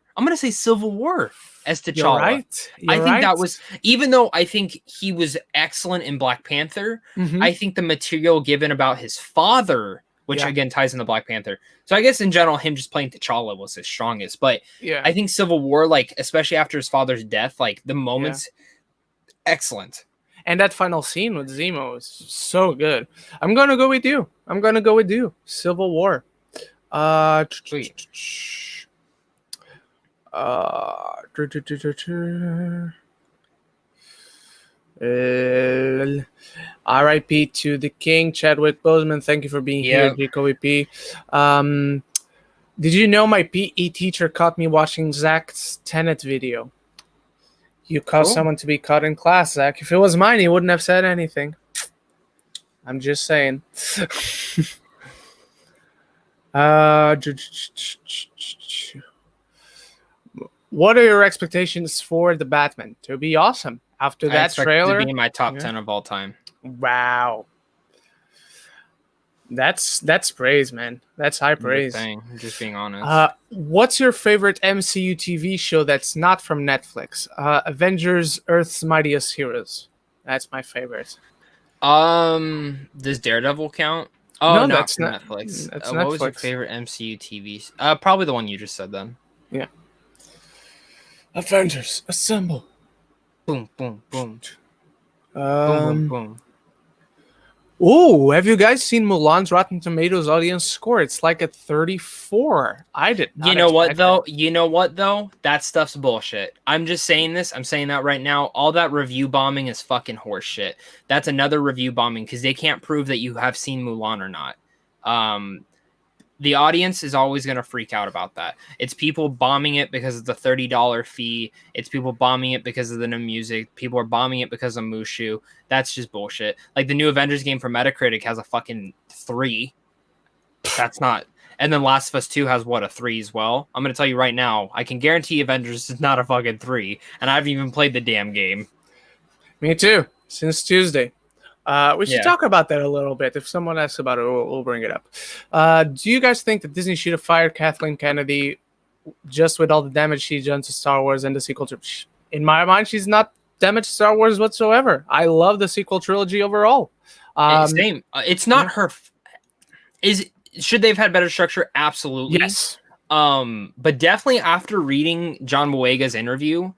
As T'Challa. You're right. I think that was, even though I think he was excellent in Black Panther. I think the material given about his father, which again ties into Black Panther. So I guess in general, him just playing T'Challa was his strongest. But I think Civil War, like especially after his father's death, like the moments, excellent. And that final scene with Zemo is so good. I'm gonna go with you. Civil War. Sweet. R.I.P. to the King, Chadwick Boseman. Thank you for being here, Jacoby P. Did you know my PE teacher caught me watching Zach's Tenet video? You caused someone to be caught in class, Zach. If it was mine, he wouldn't have said anything. I'm just saying. What are your expectations for the Batman? To be awesome. After that trailer, to be in my top 10 of all time. Wow. That's praise, man. That's high I'm just praise. saying. I'm just being honest. What's your favorite MCU TV show that's not from Netflix? Avengers: Earth's Mightiest Heroes. That's my favorite. Does Daredevil count? Oh, No, not that's from not. Netflix. That's What was your Netflix. favorite MCU TV? Probably the one you just said then. Yeah. Avengers Assemble. Boom, boom, boom, boom, boom, Um. boom. Oh, have you guys seen Mulan's Rotten Tomatoes audience score? It's like at 34. I did not You know what expect though? that. You know what though? That stuff's bullshit. I'm just saying this. I'm saying that right now. All that review bombing is fucking horseshit. That's another review bombing because they can't prove that you have seen Mulan or not. The audience is always going to freak out about that. It's people bombing it because of the $30 fee. It's people bombing it because of the new music. People are bombing it because of Mushu. That's just bullshit. Like the new Avengers game for Metacritic has a fucking 3. That's not. And then Last of Us 2 has what, a 3 as well? I'm going to tell you right now, I can guarantee Avengers is not a fucking 3. And I haven't even played the damn game. Me too. Since Tuesday. We should Yeah. talk about that a little bit. If someone asks about it, we'll bring it up. Do you guys think that Disney should have fired Kathleen Kennedy just with all the damage she's done to Star Wars and the sequel trilogy? In my mind, she's not damaged Star Wars whatsoever. I love the sequel trilogy overall. Same. It's not her. Should they have had better structure? Absolutely. Yes. But definitely after reading John Boyega's interview,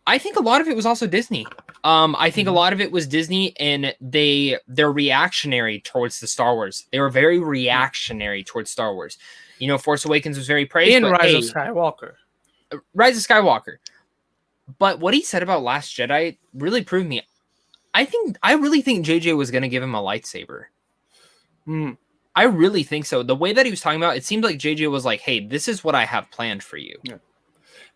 I think a lot of it was also Disney. I think a lot of it was Disney, and they're reactionary towards the Star Wars. They were very reactionary towards Star Wars. You know, Force Awakens was very praised. In Rise of Skywalker. Rise of Skywalker. But what he said about Last Jedi really proved me. I really think JJ was going to give him a lightsaber. I really think so. The way that he was talking about, it seemed like JJ was like, "Hey, this is what I have planned for you." Yeah.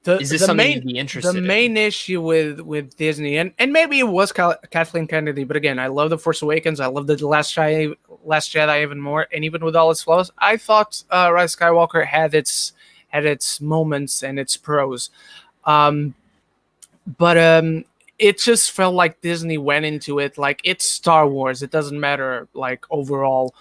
Is this something you'd be interested in? The main issue with Disney, and maybe it was Kathleen Kennedy, but again, I love The Force Awakens. I love The Last Jedi even more, and even with all its flaws, I thought Rise of Skywalker had its moments and its pros. But it just felt like Disney went into it like it's Star Wars. It doesn't matter like overall.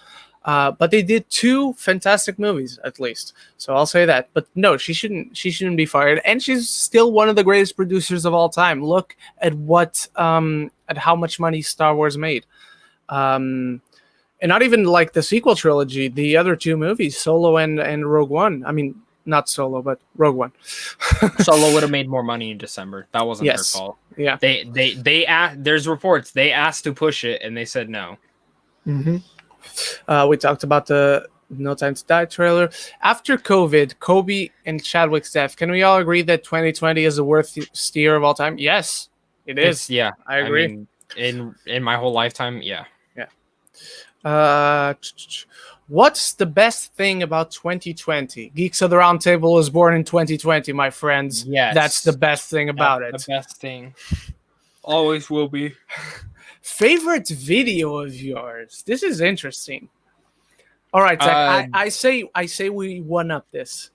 But they did 2 fantastic movies at least, so I'll say that. But no, she shouldn't be fired, and she's still one of the greatest producers of all time. Look at at how much money Star Wars made, and not even like the sequel trilogy, the other 2 movies, Solo and Rogue One. I mean, not Solo, but Rogue One. Solo would have made more money in December. That wasn't their fault. Yeah, they asked. There's reports they asked to push it, and they said no. Mm-hmm. We talked about the No Time to Die trailer. After COVID, Kobe and Chadwick's death, can we all agree that 2020 is the worst year of all time? Yes, it is. Yeah, I agree. In my whole lifetime, yeah. What's the best thing about 2020? Geeks of the Roundtable was born in 2020, my friends. Yes. That's the best thing about it. The best thing. Always will be. Favorite video of yours? This is interesting. All right, Zach, I say we one up this.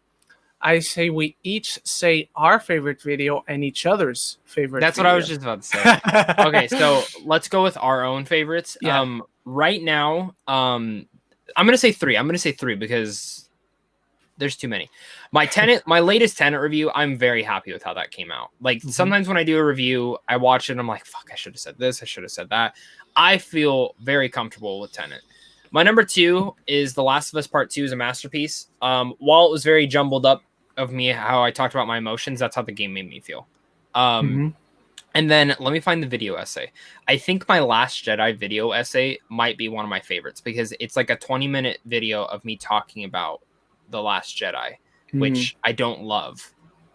I say we each say our favorite video and each other's favorite. That's video. what I was just about to say. Okay, so let's go with our own favorites. Yeah. Right now, I'm gonna say 3. I'm gonna say 3 because there's too many. My latest Tenet review, I'm very happy with how that came out. Like sometimes when I do a review, I watch it and I'm like, fuck, I should have said this, I should have said that. I feel very comfortable with Tenet. My number 2 is The Last of Us Part 2 is a masterpiece. While it was very jumbled up of me, how I talked about my emotions, that's how the game made me feel. And then let me find the video essay. I think my Last Jedi video essay might be one of my favorites because it's like a 20-minute video of me talking about The Last Jedi, which I don't love.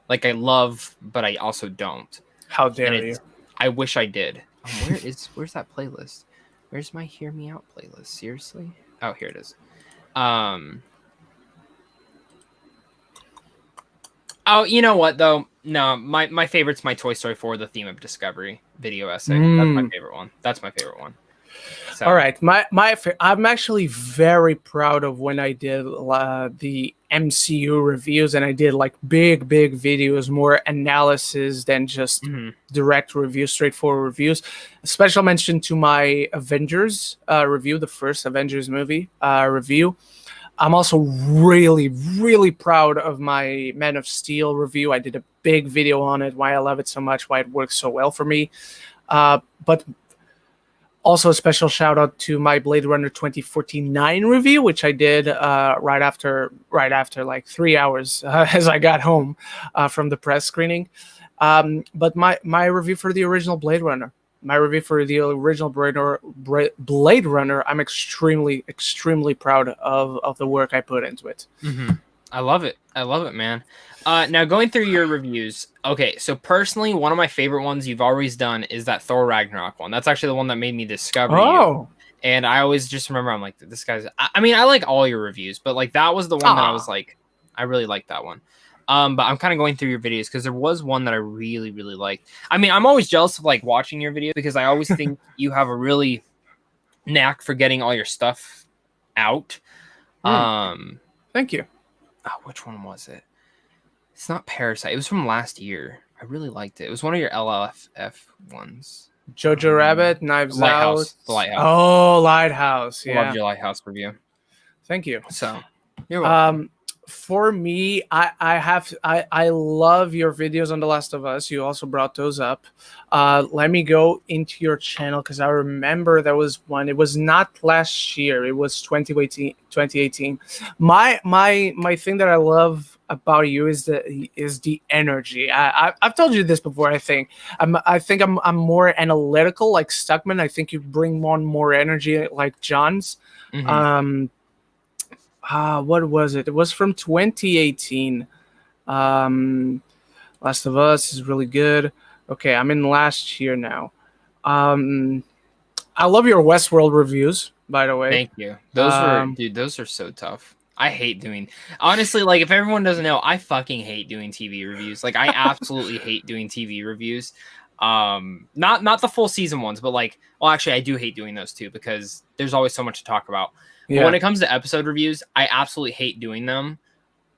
Like I love, but I also don't. How dare you? I wish I did. Where's that playlist? Where's my Hear Me Out playlist? Seriously? Oh, here it is. Oh, you know what though? No, my favorite's my Toy Story 4, The Theme of Discovery video essay. That's my favorite one. That's my favorite one. So. All right, I'm actually very proud of when I did the MCU reviews, and I did like big videos, more analysis than just direct reviews, straightforward reviews. A special mention to my Avengers review, the first Avengers movie review. I'm also really proud of my Man of Steel review. I did a big video on it, why I love it so much, why it works so well for me. But also a special shout out to my Blade Runner 2049 review, which I did right after like 3 hours as I got home from the press screening. But my review for the original Blade Runner, Blade Runner, I'm extremely proud of the work I put into it. I love it, man. Now going through your reviews, okay, so personally, one of my favorite ones you've always done is that Thor Ragnarok one. That's actually the one that made me discover you. And I always just remember, I'm like, this guy's, I mean, I like all your reviews, but like that was the one that I was like, I really like that one. But I'm kind of going through your videos because there was one that I really liked. I mean, I'm always jealous of like watching your videos because I always think you have a really knack for getting all your stuff out. Thank you. Oh, which one was it? It's not Parasite. It was from last year. I really liked it. It was one of your LFF ones. Jojo Rabbit, Knives Out. The Lighthouse. Oh, Lighthouse. Yeah. Loved your Lighthouse review. Thank you. So, you're welcome. For me, I love your videos on The Last of Us. You also brought those up. Let me go into your channel because I remember there was one. It was not last year. It was 2018. My thing that I love about you is the energy. I've told you this before. I think I'm more analytical, like Stuckman. I think you bring more energy, like John's. What was it? It was from 2018. Last of Us is really good. Okay, I'm in last year now. I love your Westworld reviews, by the way. Thank you. Those are so tough. I hate doing, honestly, like if everyone doesn't know, I fucking hate doing TV reviews. Like I absolutely hate doing TV reviews. Not the full season ones, but like, well, actually I do hate doing those too because there's always so much to talk about. But when it comes to episode reviews, I absolutely hate doing them,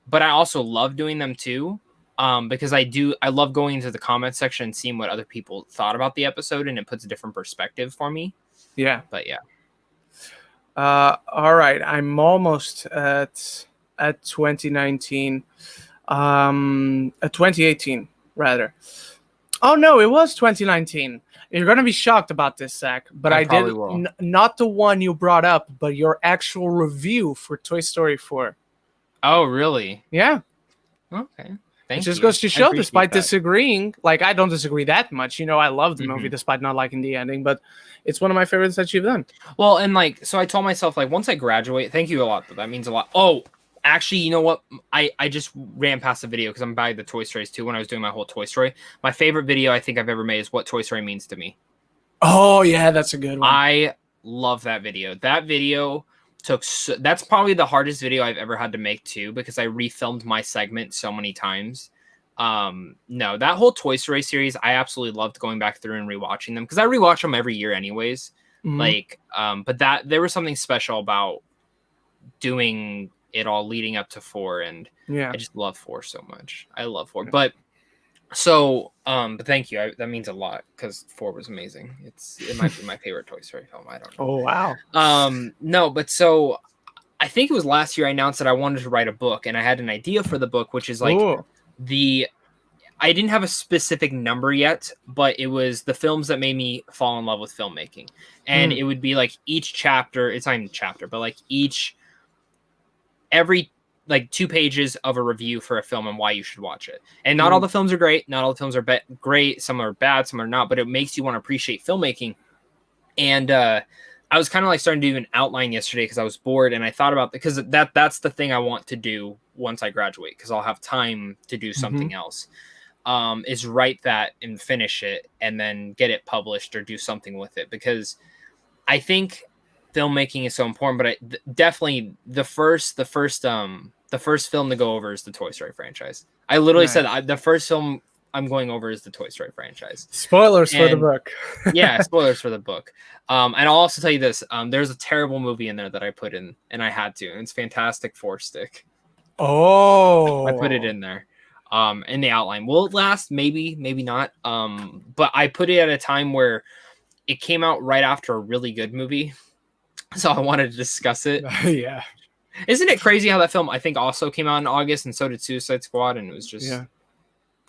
but I also love doing them too. Because I love going into the comment section and seeing what other people thought about the episode, and it puts a different perspective for me. Yeah. But yeah. All right. I'm almost at 2019. At 2018 rather. Oh no, it was 2019. You're gonna be shocked about this, Zach, but I did not the one you brought up, but your actual review for Toy Story 4. Oh, really? Yeah. Okay. It just goes to show, despite disagreeing, like I don't disagree that much. You know, I love the movie despite not liking the ending, but it's one of my favorites that you've done. Well, and like, so I told myself, like, once I graduate, thank you a lot. That means a lot. Oh, actually, you know what? I just ran past the video because I'm buying the Toy Stories too when I was doing my whole Toy Story. My favorite video I think I've ever made is what Toy Story means to me. Oh, yeah, that's a good one. I love that video. That video that's probably the hardest video I've ever had to make too because I refilmed my segment so many times. No, that whole Toy Story series, I absolutely loved going back through and rewatching them because I rewatch them every year anyways. Like, but there was something special about doing it all leading up to 4, and I just love 4 so much. I love 4, but but thank you. That means a lot because 4 was amazing. It might be my favorite Toy Story film. I don't know. Oh wow. No, but so I think it was last year I announced that I wanted to write a book, and I had an idea for the book, which is like I didn't have a specific number yet, but it was the films that made me fall in love with filmmaking, and it would be like each chapter. It's not even a chapter, but like every like 2 pages of a review for a film and why you should watch it. And not all the films are great. Not all the films are great. Some are bad, some are not, but it makes you want to appreciate filmmaking. And I was kind of like starting to do an outline yesterday because I was bored, and I thought about because that's the thing I want to do once I graduate because I'll have time to do something else. Is write that and finish it and then get it published or do something with it because I think filmmaking is so important. But definitely the first film to go over is the Toy Story franchise. I literally said the first film I'm going over is the Toy Story franchise. Spoilers for the book. Yeah, spoilers for the book. And I'll also tell you this: there's a terrible movie in there that I put in, and I had to. And it's Fantastic Four Stick. Oh, I put it in there. In the outline. Will it last? Maybe, maybe not. But I put it at a time where it came out right after a really good movie. So I wanted to discuss it. Yeah. Isn't it crazy how that film, I think, also came out in August, and so did Suicide Squad, and it was just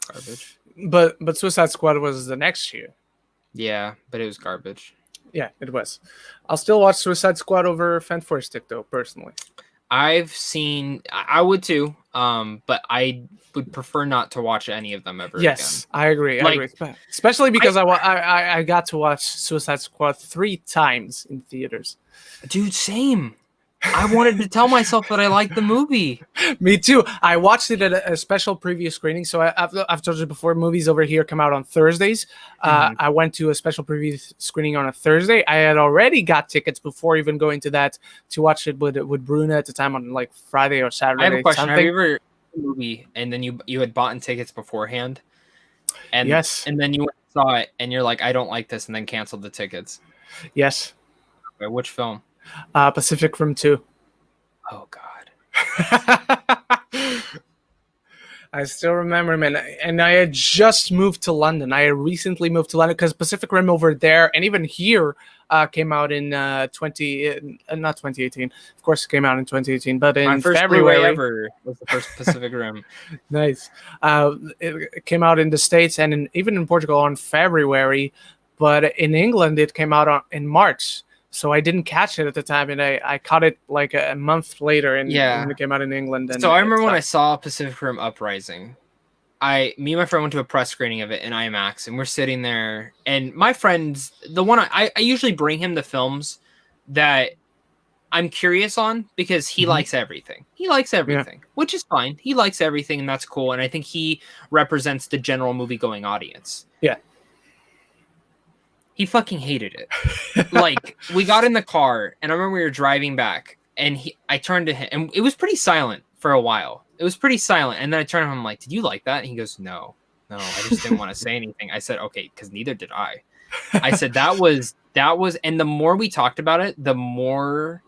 garbage. But Suicide Squad was the next year. Yeah, but it was garbage. Yeah, it was. I'll still watch Suicide Squad over Fantastic though, personally. I've seen, I would too, but I would prefer not to watch any of them ever again. I agree. I agree. Especially because I got to watch Suicide Squad 3 times in theaters. Dude, same. I wanted to tell myself that I liked the movie. Me too. I watched it at a special preview screening. So I've told you before, movies over here come out on Thursdays. I went to a special preview screening on a Thursday. I had already got tickets before even going to that to watch it with Bruna at the time on like Friday or Saturday. I have a question. Something. Have you ever seen a movie and then you had bought tickets beforehand? And yes. And then you went and saw it and you're like, I don't like this, and then canceled the tickets. Yes. Okay, which film? Pacific Rim 2. Oh God. I still remember, man. And I had just moved to London. I had recently moved to London because Pacific Rim over there and even here came out in not 2018. Of course, it came out in 2018, but in my first February ever was the first Pacific Rim. Nice. It came out in the States and even in Portugal on February, but in England it came out in March. So I didn't catch it at the time, and I caught it like a month later, and when it came out in England. And so I remember when I saw Pacific Rim Uprising, me and my friend went to a press screening of it in IMAX, and we're sitting there, and my friend's the one I usually bring him the films that I'm curious on because he likes everything. He likes everything, which is fine. He likes everything, and that's cool. And I think he represents the general movie-going audience. Yeah. He fucking hated it. Like, we got in the car, and I remember we were driving back, and I turned to him, and it was pretty silent for a while. It was pretty silent, and then I turned to him, I'm like, did you like that? And he goes, no, I just didn't want to say anything. I said, okay, because neither did I. I said, that was, and the more we talked about it, the more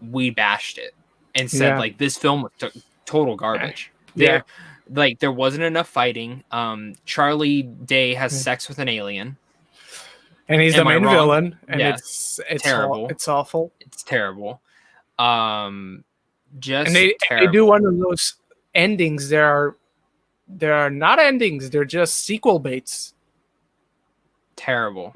we bashed it, and said, like, this film was total garbage. Yeah. There wasn't enough fighting. Charlie Day has sex with an alien. And he's the main villain, and it's terrible. It's awful. It's terrible. Just and they do one of those endings. There are not endings. They're just sequel baits. Terrible.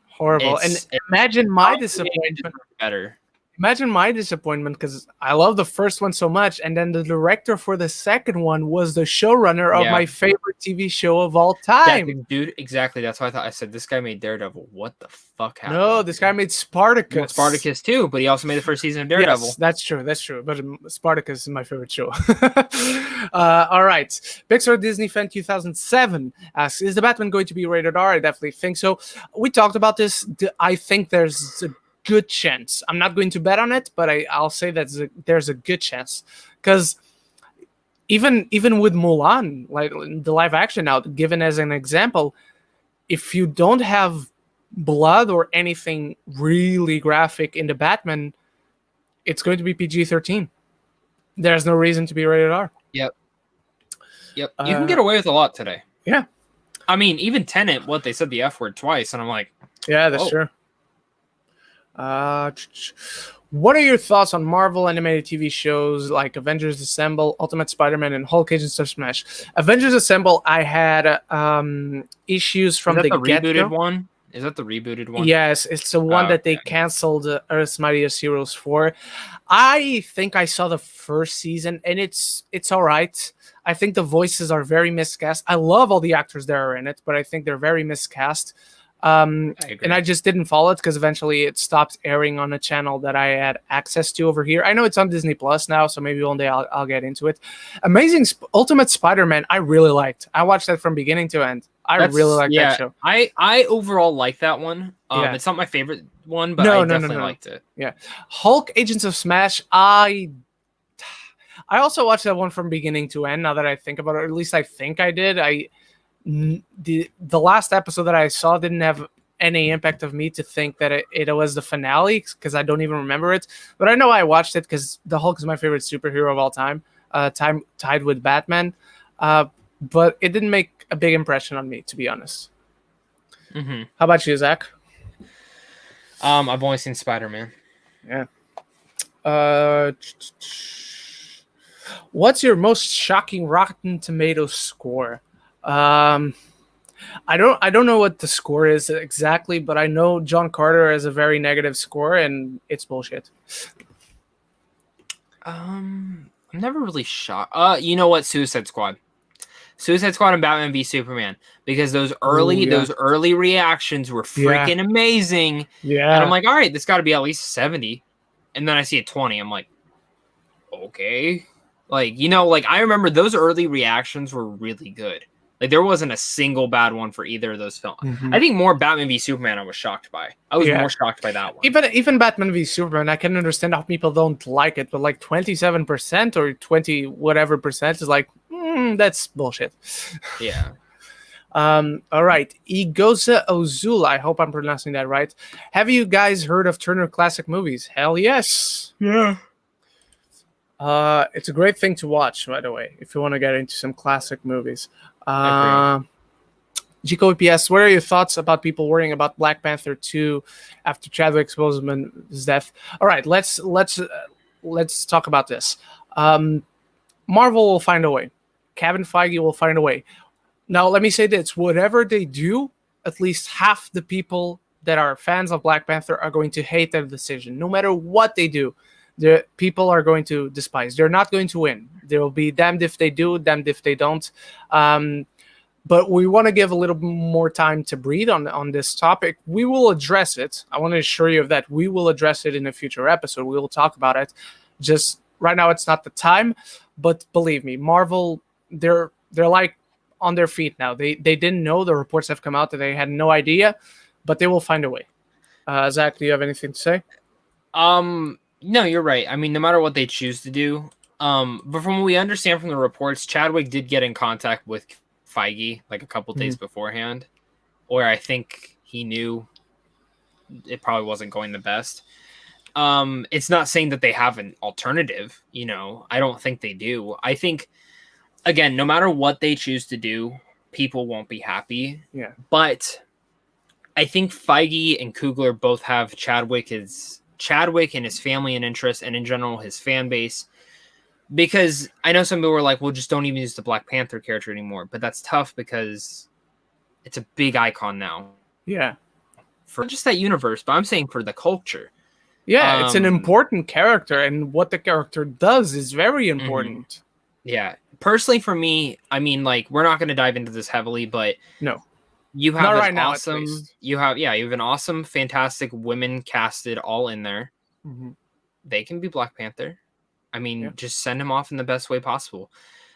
Horrible. And imagine my disappointment. Better. Imagine my disappointment because I love the first one so much, and then the director for the second one was the showrunner of my favorite TV show of all time. Yeah, dude, exactly. That's why I thought. I said, this guy made Daredevil. What the fuck happened? No, this guy made Spartacus. Well, Spartacus too, but he also made the first season of Daredevil. Yes, that's true. But Spartacus is my favorite show. All right. Pixar Disney Fan 2007 asks, is the Batman going to be rated R? I definitely think so. We talked about this. I think there's a good chance. I'm not going to bet on it, but I'll say that there's a good chance because even with Mulan, like the live action now, given as an example, if you don't have blood or anything really graphic in the Batman, it's going to be PG-13. There's no reason to be rated R. Yep. You can get away with a lot today. Yeah. I mean, even Tenet, they said the F word twice, and I'm like, yeah, that's true. What are your thoughts on Marvel animated TV shows like Avengers Assemble, Ultimate Spider-Man, and Hulk Agents of Smash? Avengers Assemble, I had issues from the rebooted one. Is that the rebooted one? Yes, it's the one that they canceled Earth's Mightiest Heroes for. I think I saw the first season, and it's all right. I think the voices are very miscast. I love all the actors that are in it, but I think they're very miscast. And I just didn't follow it because eventually it stopped airing on a channel that I had access to over here. I know it's on Disney Plus now, so maybe one day I'll get into it. Amazing Ultimate Spider-Man, I really liked. I watched that from beginning to end. I really like that show. I overall like that one. It's not my favorite one, but I definitely liked it. Yeah, Hulk Agents of Smash, I also watched that one from beginning to end. Now that I think about it, or at least I think I did. The last episode that I saw didn't have any impact of me to think that it was the finale because I don't even remember it. But I know I watched it because the Hulk is my favorite superhero of all time. tied with Batman. But it didn't make a big impression on me, to be honest. Mm-hmm. How about you, Zach? I've only seen Spider-Man. Yeah. What's your most shocking Rotten Tomatoes score? I don't know what the score is exactly, but I know John Carter has a very negative score, and it's bullshit. I'm never really shocked. You know what? Suicide Squad and Batman v Superman, because those early reactions were freaking amazing. Yeah. And I'm like, all right, this got to be at least 70. And then I see a 20. I'm like, okay. Like, like I remember those early reactions were really good. Like there wasn't a single bad one for either of those films. Mm-hmm. I think more Batman v Superman I was shocked by. I was more shocked by that one. Even Batman v Superman, I can understand how people don't like it, but like 27% or 20 whatever percent is like, that's bullshit. Yeah. All right. Igoza Ozula, I hope I'm pronouncing that right. Have you guys heard of Turner Classic Movies? Hell yes. Yeah. It's a great thing to watch, by the way, if you want to get into some classic movies. Gico EPS, what are your thoughts about people worrying about Black Panther 2 after Chadwick Boseman's death? All right, let's talk about this. Marvel will find a way. Kevin Feige will find a way. Now, let me say this. Whatever they do, at least half the people that are fans of Black Panther are going to hate their decision. No matter what they do, the people are going to despise. They're not going to win. They will be damned if they do, damned if they don't. But we want to give a little more time to breathe on this topic. We will address it. I want to assure you of that. We will address it in a future episode. We will talk about it. Just right now, it's not the time. But believe me, Marvel, they're like on their feet now. They didn't know. The reports have come out that they had no idea, but they will find a way. Zach, do you have anything to say? No, you're right. I mean, no matter what they choose to do. But from what we understand from the reports, Chadwick did get in contact with Feige like a couple days beforehand, or I think he knew it probably wasn't going the best. It's not saying that they have an alternative, I don't think they do. I think, again, no matter what they choose to do, people won't be happy. Yeah. But I think Feige and Coogler both have Chadwick and his family and interests, and in general his fan base, because I know some people were like, well, just don't even use the Black Panther character anymore, but that's tough because it's a big icon now. Yeah, for just that universe, but I'm saying for the culture. Yeah, it's an important character, and what the character does is very important. Yeah, personally for me, I mean, like, we're not going to dive into this heavily, but no. You have you have an awesome, fantastic women casted all in there. Mm-hmm. They can be Black Panther. I mean, just send him off in the best way possible.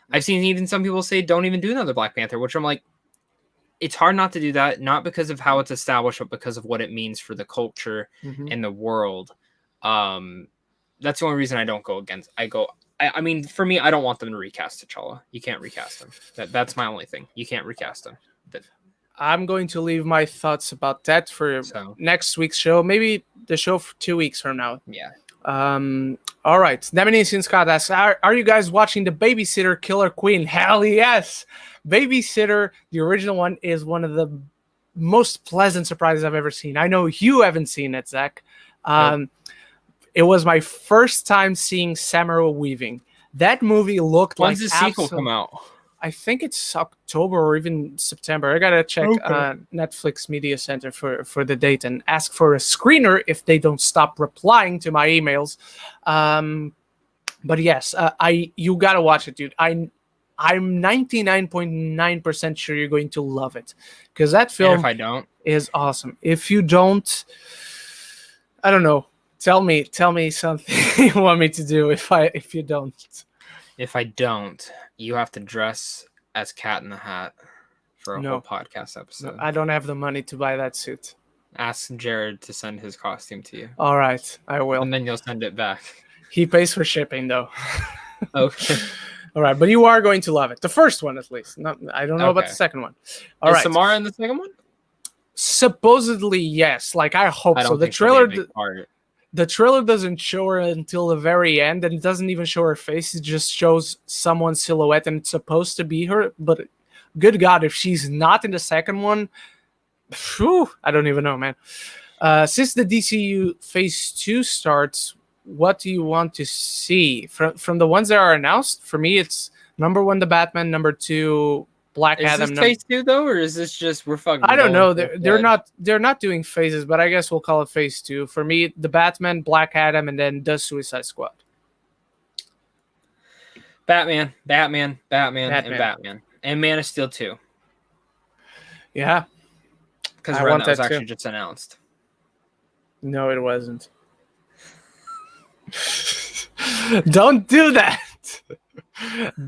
I've seen even some people say, don't even do another Black Panther, which I'm like, it's hard not to do that, not because of how it's established, but because of what it means for the culture and the world. That's the only reason I don't go against. I mean, for me, I don't want them to recast T'Challa. You can't recast him. That's my only thing. You can't recast him. I'm going to leave my thoughts about that for next week's show. Maybe the show for 2 weeks from now. Yeah. All right. Nemination Scott asks, are you guys watching The Babysitter Killer Queen? Hell yes. Babysitter, the original one, is one of the most pleasant surprises I've ever seen. I know you haven't seen it, Zach. Nope. It was my first time seeing Samara weaving. That movie looked like... When's the sequel come out? I think it's October or even September. I gotta check Netflix Media Center for the date and ask for a screener if they don't stop replying to my emails. But yes, you gotta watch it, dude. I'm 99.9% sure you're going to love it, because that film, and if I don't, is awesome. If you don't, I don't know. Tell me something you want me to do if you don't. If I don't, you have to dress as Cat in the Hat for a whole podcast episode. No, I don't have the money to buy that suit. Ask Jared to send his costume to you. All right, I will. And then you'll send it back. He pays for shipping, though. Okay. All right, but you are going to love it. The first one, at least. I don't know about the second one. All right. Is Samara in the second one? Supposedly, yes. Like, I hope so. The the trailer doesn't show her until the very end, and it doesn't even show her face. It just shows someone's silhouette, and it's supposed to be her. But good God, if she's not in the second one, phew, I don't even know, man. Since the DCU Phase 2 starts, what do you want to see? From the ones that are announced, for me, it's number 1, The Batman, number 2, Black Adam. Is this Phase 2 though, or is this just we're fucking? I don't know. They're not doing phases, but I guess we'll call it Phase 2. For me, The Batman, Black Adam, and then the Suicide Squad. Batman, and Batman, and Man of Steel 2. Yeah, because that was actually just announced. No, it wasn't. Don't do that.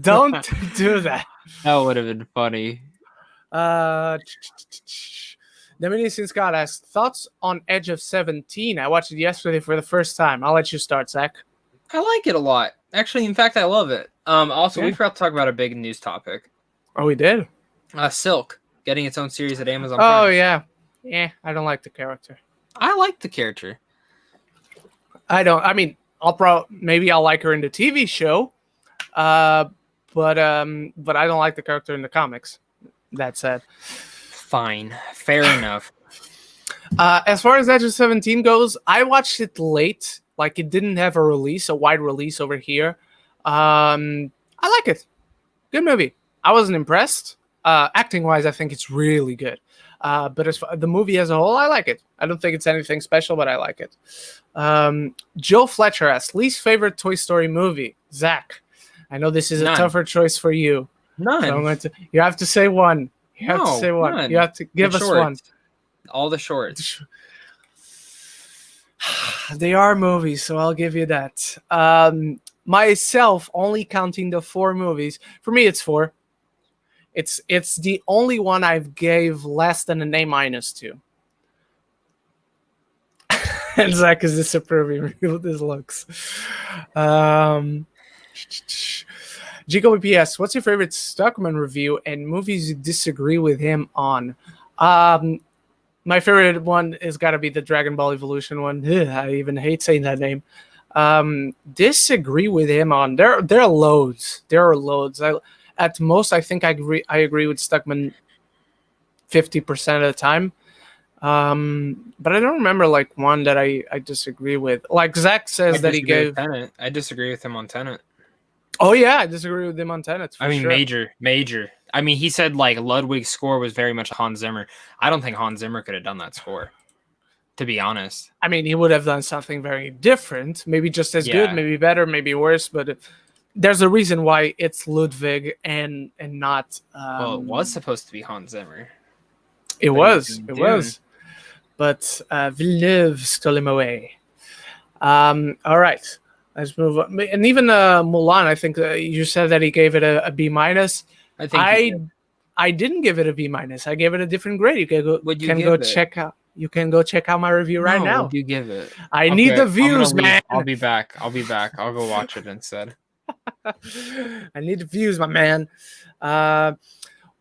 Don't do that. That would have been funny. Dominican Scott asks, thoughts on Edge of 17? I watched it yesterday for the first time. I'll let you start, Zach. I like it a lot. Actually, in fact, I love it. Also, we forgot to talk about a big news topic. Oh, we did? Silk getting its own series at Amazon Prime. Oh, yeah. Yeah, I don't like the character. I like the character. I mean, maybe I'll like her in the TV show. But I don't like the character in the comics. That said. Fine. Fair enough. As far as Edge of 17 goes, I watched it late. Like, it didn't have a wide release over here. I like it. Good movie. I wasn't impressed. Acting-wise, I think it's really good. But as far the movie as a whole, I like it. I don't think it's anything special, but I like it. Joe Fletcher asks, least favorite Toy Story movie? Zach. I know this is a tougher choice for you. None. So you have to say one. You have to say one. None. You have to give us one. All the shorts. They are movies, so I'll give you that. Myself, only counting the 4 movies. For me, it's 4. It's the only one I've gave less than an A- to. And Zach is disapproving of this looks. Gico BPS, what's your favorite Stuckman review and movies you disagree with him on? My favorite one has got to be the Dragon Ball Evolution one. Ugh, I even hate saying that name. Disagree with him on. There are loads. There are loads. At most, I think I agree with Stuckman 50% of the time. But I don't remember like one that I disagree with. Like Zach says that he gave Tenet. I disagree with him on Tenet. Oh yeah, I disagree with him on Tenet. I mean, sure. major. I mean, he said like Ludwig's score was very much Hans Zimmer. I don't think Hans Zimmer could have done that score, to be honest. I mean, he would have done something very different, maybe just as good, maybe better, maybe worse. But there's a reason why it's Ludwig and not. Well, it was supposed to be Hans Zimmer. It was. But Villeneuve stole him away. All right. Let's move on. And even Mulan, I think you said that he gave it a B-. I didn't give it a B-. I gave it a different grade. You can go check out. You can go check out my review right now. What'd you give it? I need the views, man. I'll be back. I'll go watch it instead. I need the views, my man.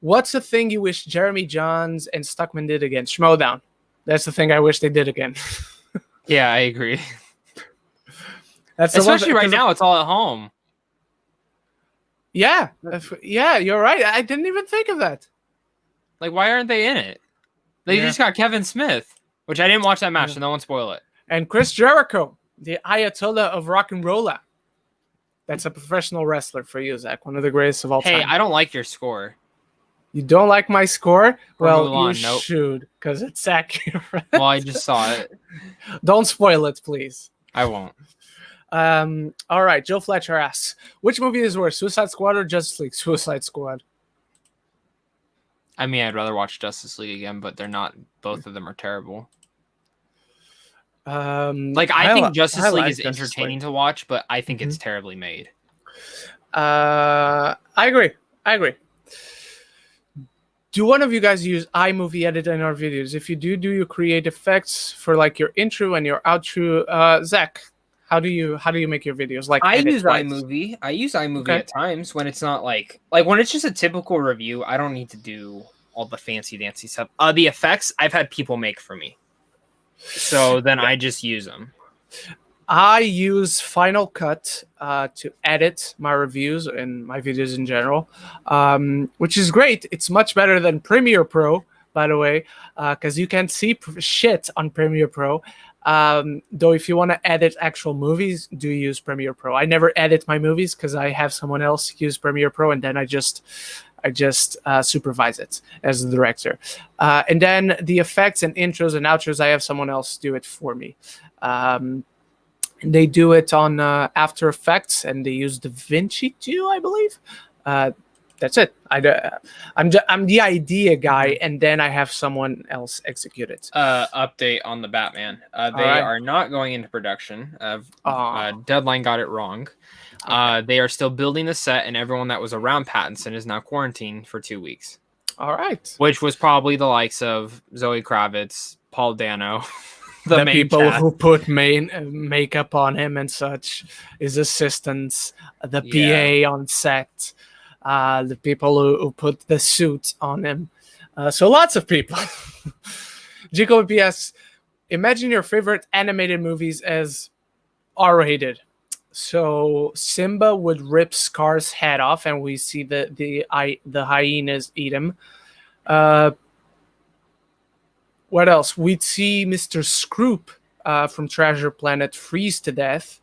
What's the thing you wish Jeremy Jahns and Stuckman did again? Schmodown. That's the thing I wish they did again. Yeah, I agree. That's especially right now. It's all at home. Yeah, you're right. I didn't even think of that. Like, why aren't they in it? They just got Kevin Smith, which I didn't watch that match, so no one spoil it. And Chris Jericho, the Ayatollah of rock and roll. That's a professional wrestler for you, Zach. One of the greatest of all time. Hey, I don't like your score. You don't like my score? Well, Mulan, you should, because it's accurate. Well, I just saw it. Don't spoil it, please. I won't. All right, Joe Fletcher asks, which movie is worse, Suicide Squad or Justice League? Suicide Squad. I mean, I'd rather watch Justice League again, but they're not. Both of them are terrible. I think Justice League is entertaining to watch, but I think it's terribly made. I agree. Do one of you guys use iMovie Edit in our videos? If you do you create effects for like your intro and your outro? Zach, how do you make your videos? Like I use iMovie. I use iMovie at times when it's not like when it's just a typical review. I don't need to do all the fancy dancy stuff. The effects I've had people make for me, so then I just use them. I use Final Cut to edit my reviews and my videos in general, which is great. It's much better than Premiere Pro, by the way, because you can see shit on Premiere Pro. Though if you want to edit actual movies, do use Premiere Pro. I never edit my movies because I have someone else use Premiere Pro, and then I just supervise it as the director. And then the effects and intros and outros, I have someone else do it for me. They do it on After Effects, and they use DaVinci too, I believe. That's it. I'm the idea guy, and then I have someone else execute it. Update on the Batman. They are not going into production. Deadline got it wrong. Okay. They are still building the set, and everyone that was around Pattinson is now quarantined for 2 weeks. All right. Which was probably the likes of Zoe Kravitz, Paul Dano. The people who put makeup on him and such, his assistants, the PA on set, the people who put the suit on him. So lots of people. Jacob PS, imagine your favorite animated movies as R-rated. So Simba would rip Scar's head off, and we see the hyenas eat him. What else? We'd see Mr. Scroop from Treasure Planet freeze to death.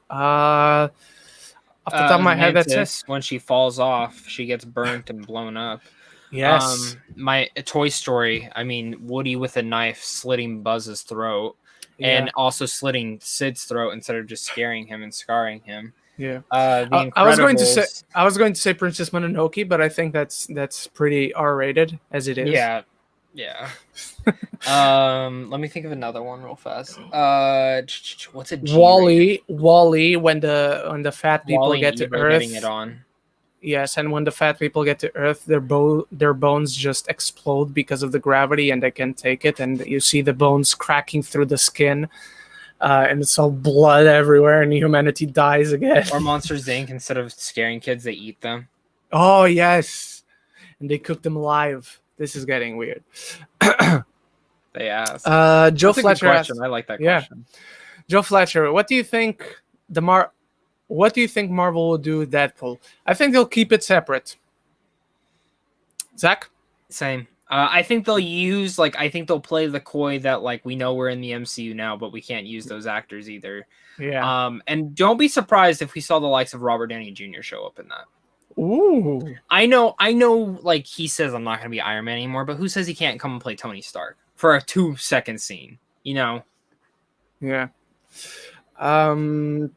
Off the top of my head, that's it. When she falls off, she gets burnt and blown up. Yes. My Toy Story, I mean, Woody with a knife slitting Buzz's throat, and also slitting Sid's throat instead of just scaring him and scarring him. Yeah. I was going to say Princess Mononoke, but I think that's pretty R-rated as it is. Yeah. Yeah. Let me think of another one real fast. What's a G Wall-E when the fat people get to Earth. Getting it on. Yes, and when the fat people get to Earth, their bones just explode because of the gravity, and they can't take it. And you see the bones cracking through the skin, and it's all blood everywhere, and humanity dies again. Or Monsters Inc. Instead of scaring kids, they eat them. Oh yes, and they cook them alive. This is getting weird. They asked. Joe Fletcher asked. I like that question. Joe Fletcher, what do you think Marvel will do with Deadpool? I think they'll keep it separate. Zach? Same. I think they'll use I think they'll play the coy that we know we're in the MCU now, but we can't use those actors either. Yeah. And don't be surprised if we saw the likes of Robert Downey Jr. show up in that. Ooh. I know, he says I'm not going to be Iron Man anymore, but who says he can't come and play Tony Stark for a 2-second scene, Yeah. Dominici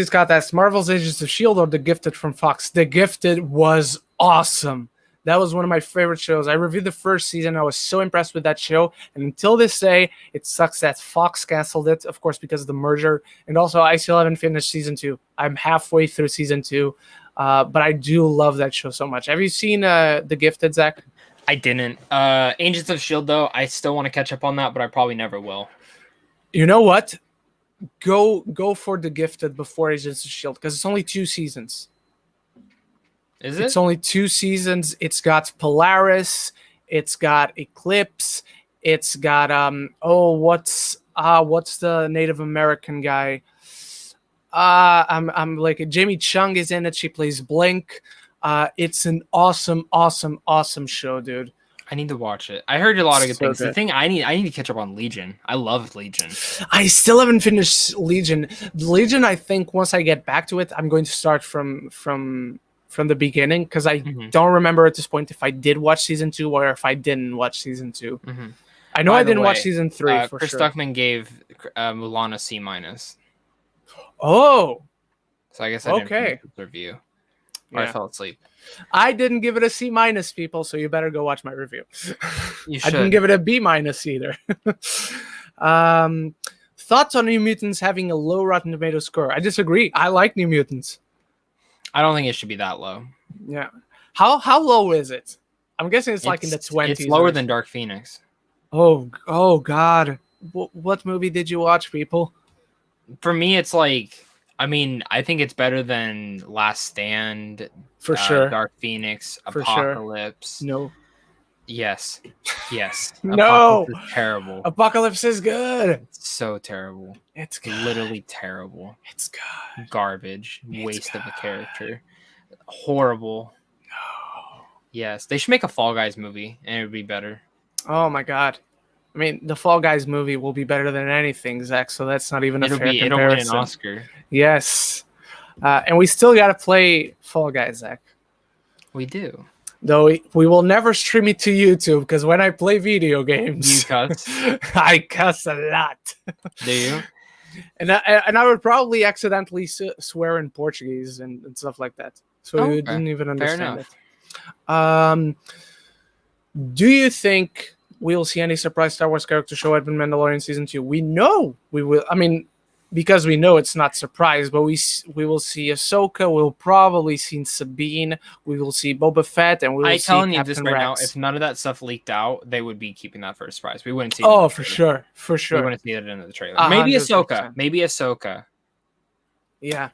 Scott asks, Marvel's Agents of S.H.I.E.L.D. or The Gifted from Fox? The Gifted was awesome. That was one of my favorite shows. I reviewed the first season. I was so impressed with that show. And until this day, it sucks that Fox canceled it, of course, because of the merger. And also, I still haven't finished season 2. I'm halfway through season 2. But I do love that show so much. Have you seen The Gifted, Zach? I didn't. Agents of S.H.I.E.L.D., though, I still want to catch up on that, but I probably never will. You know what? Go for The Gifted before Agents of S.H.I.E.L.D. because it's only 2 seasons. Is it? It's only 2 seasons. It's got Polaris. It's got Eclipse. It's got what's the Native American guy? I'm Jamie Chung is in it. She plays Blink. It's an awesome show, dude. I need to watch it. I heard a lot of good things. Good. The thing I need to catch up on Legion. I love Legion. I still haven't finished Legion. Legion, I think once I get back to it, I'm going to start from the beginning because I don't remember at this point if I did watch season 2 or if I didn't watch season 2. Mm-hmm. I know I didn't watch season 3 for Chris sure. Stuckman gave Mulan a C-. Oh. So I guess I didn't finish the review. Or I fell asleep. I didn't give it a C-, people, so you better go watch my review. You should. I didn't give it a B- either. Thoughts on New Mutants having a low Rotten Tomatoes score? I disagree. I like New Mutants. I don't think it should be that low. Yeah. How low is it? I'm guessing it's in the 20s. It's lower than Dark Phoenix. Oh God. What movie did you watch, people? For me, it's I think it's better than Last Stand. For sure. Dark Phoenix, For Apocalypse. Sure. No. Yes. No, Apocalypse is terrible. Apocalypse is good. It's so terrible. It's good. Literally terrible. It's good. Garbage. It's Waste of a good. character. Horrible. No. Yes. They should make a Fall Guys movie and it would be better. Oh my god. I mean, the Fall Guys movie will be better than anything, Zach, so that's not even a fair comparison. It'll win an Oscar. Yes. And we still got to play Fall Guys, Zach. We do. Though we will never stream it to YouTube, because when I play video games, You cuss. I cuss a lot. Do you? And I would probably accidentally swear in Portuguese and stuff like that. So you didn't even understand it. Do you think we'll see any surprise Star Wars character show up in Mandalorian Season 2? We know we will. I mean, because we know it's not surprise, but we will see Ahsoka. We'll probably see Sabine. We will see Boba Fett, and we will see telling you Captain this right Rex. now. If none of that stuff leaked out, they would be keeping that for a surprise. We wouldn't see. Oh, for sure. We wouldn't see it in the trailer. Maybe 100%. Ahsoka. Yeah.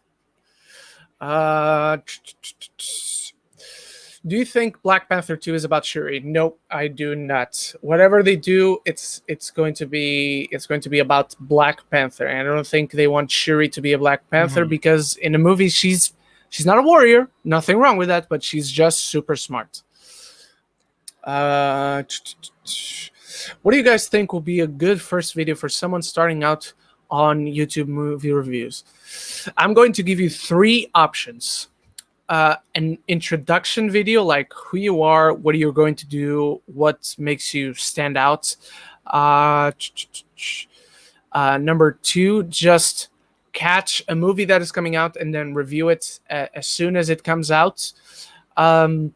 Do you think Black Panther 2 is about Shuri? Nope, I do not. Whatever they do, it's going to be about Black Panther. And I don't think they want Shuri to be a Black Panther because in the movie she's not a warrior. Nothing wrong with that, but she's just super smart. What do you guys think will be a good first video for someone starting out on YouTube movie reviews? I'm going to give you 3 options. An introduction video, like who you are, what you're going to do, what makes you stand out. Number 2, just catch a movie that is coming out and then review it as soon as it comes out. And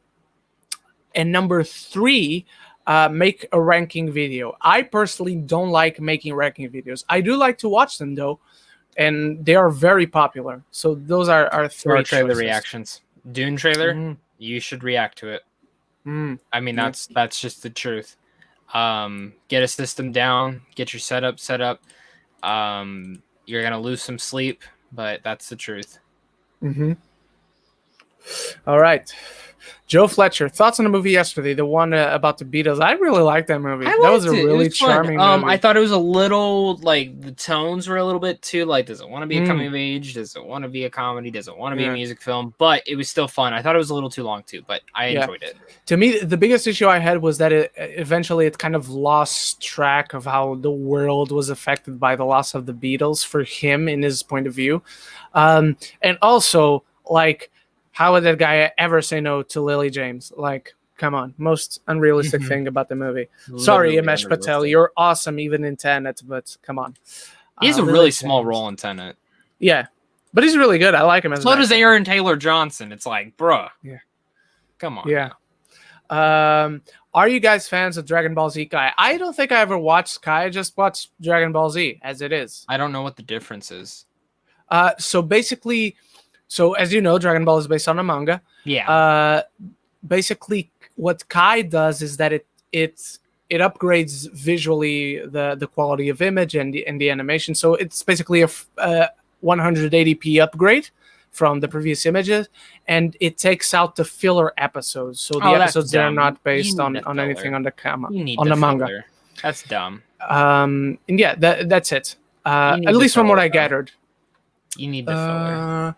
number 3, make a ranking video. I personally don't like making ranking videos. I do like to watch them though, and they are very popular. So those are our 3 trailer choices. reactions. Dune trailer, you should react to it. I mean, that's just the truth. Get a system down, get your setup set up. You're gonna lose some sleep, but that's the truth. All right. Joe Fletcher, thoughts on the movie yesterday, the one about the Beatles. I really liked that movie. That was a really charming movie. I thought it was a little, like, the tones were a little bit too, like, does it want to be a coming of age? Does it want to be a comedy? Does it want to be a music film? But it was still fun. I thought it was a little too long too, but I enjoyed it. To me, the biggest issue I had was that it kind of lost track of how the world was affected by the loss of the Beatles for him in his point of view. And also, like, how would that guy ever say no to Lily James? Like, come on. Most unrealistic thing about the movie. Sorry, Imesh Patel. You're awesome even in Tenet, but come on. He has a really small role in Tenet. Yeah. But he's really good. I like him as So does Aaron Taylor Johnson. It's like, bruh. Yeah. Come on. Yeah. Are you guys fans of Dragon Ball Z Kai? I don't think I ever watched Kai. I just watched Dragon Ball Z as it is. I don't know what the difference is. So basically... So, as you know, Dragon Ball is based on a manga. Yeah. Basically, what Kai does is that it upgrades visually the quality of image and the animation. So it's basically a 180p upgrade from the previous images, and it takes out the filler episodes. So the episodes that are not based on anything on the manga. That's dumb. And yeah, that's it. At least from what I gathered. You need the filler.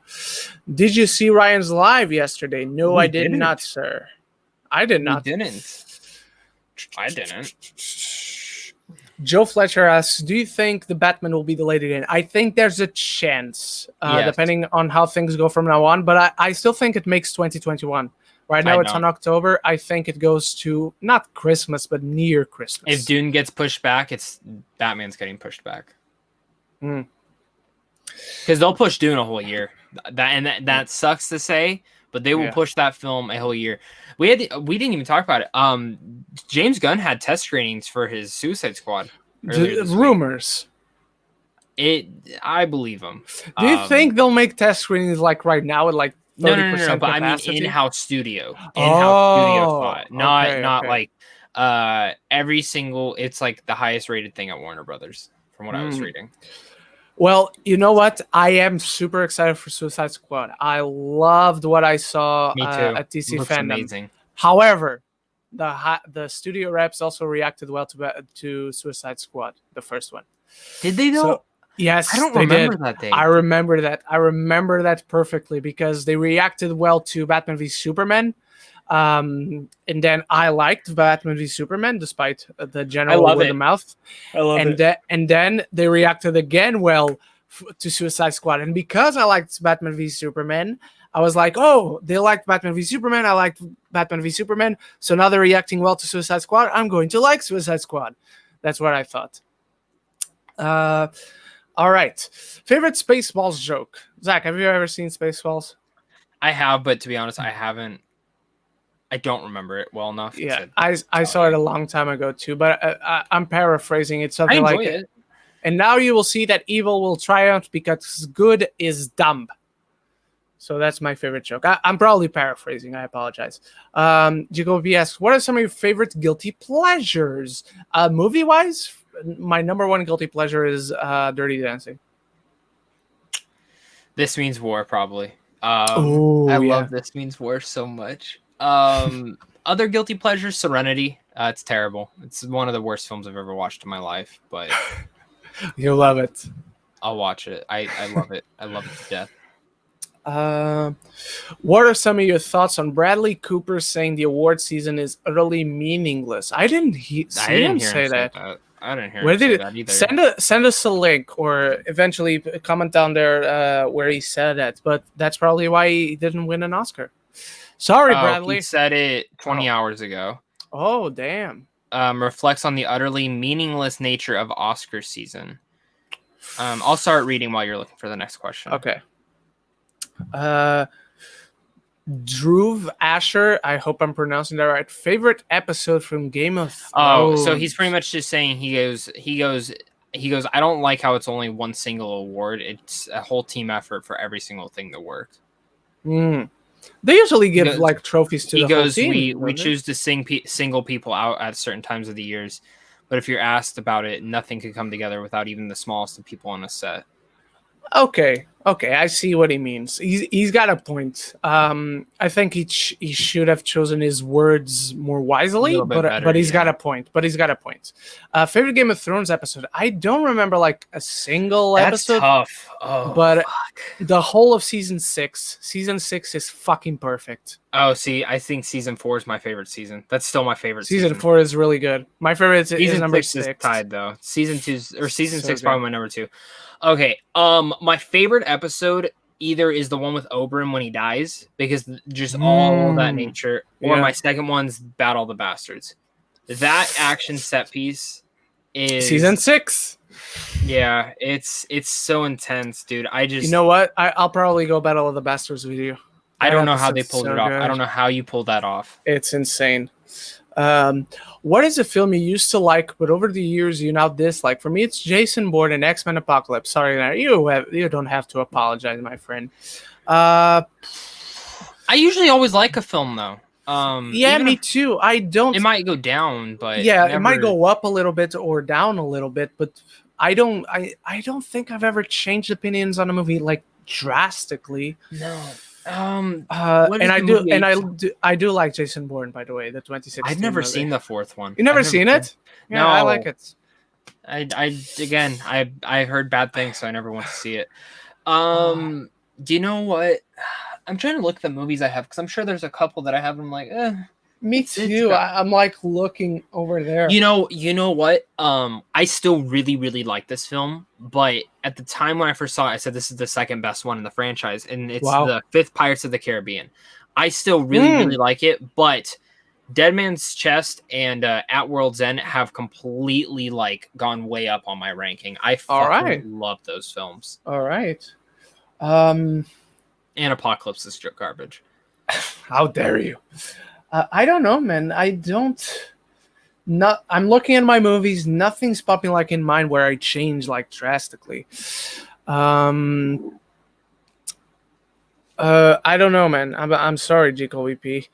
Did you see Ryan's live yesterday? No, I did not, sir. I did not. I didn't. Joe Fletcher asks, do you think the Batman will be delayed again? I think there's a chance, depending on how things go from now on. But I still think it makes 2021. Right now it's on October. I think it goes to not Christmas, but near Christmas. If Dune gets pushed back, Batman's getting pushed back. Because they'll push Dune a whole year. That sucks to say, but they will push that film a whole year. We didn't even talk about it. James Gunn had test screenings for his Suicide Squad. Rumors. I believe them. Do you think they'll make test screenings like right now at like 30% No, but capacity? I mean in-house studio. Studio spot. Not like every single. It's like the highest rated thing at Warner Brothers, from what I was reading. Well, you know what? I am super excited for Suicide Squad. I loved what I saw at DC Fandom. Amazing. However, the studio reps also reacted well to Suicide Squad, the first one. Did they though? So yes, I don't they remember did. that. I remember that. I remember that perfectly because they reacted well to Batman v Superman. And then I liked Batman v Superman despite the general word of mouth. I love it. And then they reacted again well to Suicide Squad. And because I liked Batman v Superman, I was like, oh, they liked Batman v Superman. I liked Batman v Superman. So now they're reacting well to Suicide Squad. I'm going to like Suicide Squad. That's what I thought. All right. Favorite Spaceballs joke. Zach, have you ever seen Spaceballs? I have, but to be honest, I haven't. I don't remember it well enough. Yeah, I saw it a long time ago too, but I'm paraphrasing. It's something like it. And now you will see that evil will triumph because good is dumb. So that's my favorite joke. I'm probably paraphrasing. I apologize. Jacoby asks, what are some of your favorite guilty pleasures? Movie-wise, my number one guilty pleasure is Dirty Dancing. This Means War, probably. I love This Means War so much. Other guilty pleasures, Serenity. It's terrible. It's one of the worst films I've ever watched in my life, but you love it. I'll watch it. I love it. I love it to death. What are some of your thoughts on Bradley Cooper saying the award season is utterly meaningless? I didn't hear him say that. I didn't hear him say that either. Send us a link or eventually comment down there where he said that. But that's probably why he didn't win an Oscar. Sorry, Bradley. He said it 20 hours ago. Oh, damn. Reflects on the utterly meaningless nature of Oscar season. I'll start reading while you're looking for the next question. Okay. Dhruv Asher, I hope I'm pronouncing that right. Favorite episode from Game of Thrones? Oh, so he's pretty much just saying he goes, I don't like how it's only one single award. It's a whole team effort for every single thing that worked. They usually give like trophies to the whole team. We choose to single people out at certain times of the years, but if you're asked about it, nothing could come together without even the smallest of people on a set. Okay, I see what he means. He's got a point. I think he should have chosen his words more wisely, but he's got a point. Favorite Game of Thrones episode? I don't remember like a single episode. That's tough. Oh, but the whole of season 6. Season 6 is fucking perfect. Oh, see, I think season 4 is my favorite season. That's still my favorite. Season 4 is really good. My favorite is number 6. Is tied though. Season 6 probably my number 2. Okay, my favorite episode either is the one with Oberyn when he dies, because just all that nature, or my second one's Battle of the Bastards. That action set piece is season 6. Yeah, it's so intense, dude. You know what? I'll probably go Battle of the Bastards with you. I don't know how they pulled it off. I don't know how you pulled that off. It's insane. What is a film you used to like, but over the years you now dislike? For me, it's Jason Bourne and X-Men Apocalypse. Sorry, you don't have to apologize, my friend. I usually always like a film though. Me too. I don't. It might go down, but it might go up a little bit or down a little bit, but I don't think I've ever changed opinions on a movie like drastically. No. I do like Jason Bourne, by the way, the 2016. I've never seen the fourth one. You never seen it? Yeah, no, I like it. I heard bad things, so I never went to see it. Do you know what? I'm trying to look at the movies I have because I'm sure there's a couple that I have. I'm like, me too. I'm like looking over there. You know what? I still really, really like this film, but at the time when I first saw it, I said this is the second best one in the franchise, and it's the 5th Pirates of the Caribbean. I still really, really like it, but Dead Man's Chest and At World's End have completely like gone way up on my ranking. I fucking love those films. All right. And Apocalypse is garbage. How dare you? I don't know, man. I'm looking at my movies. Nothing's popping like in mind where I change like drastically. I don't know, man. I'm sorry, GCOVP.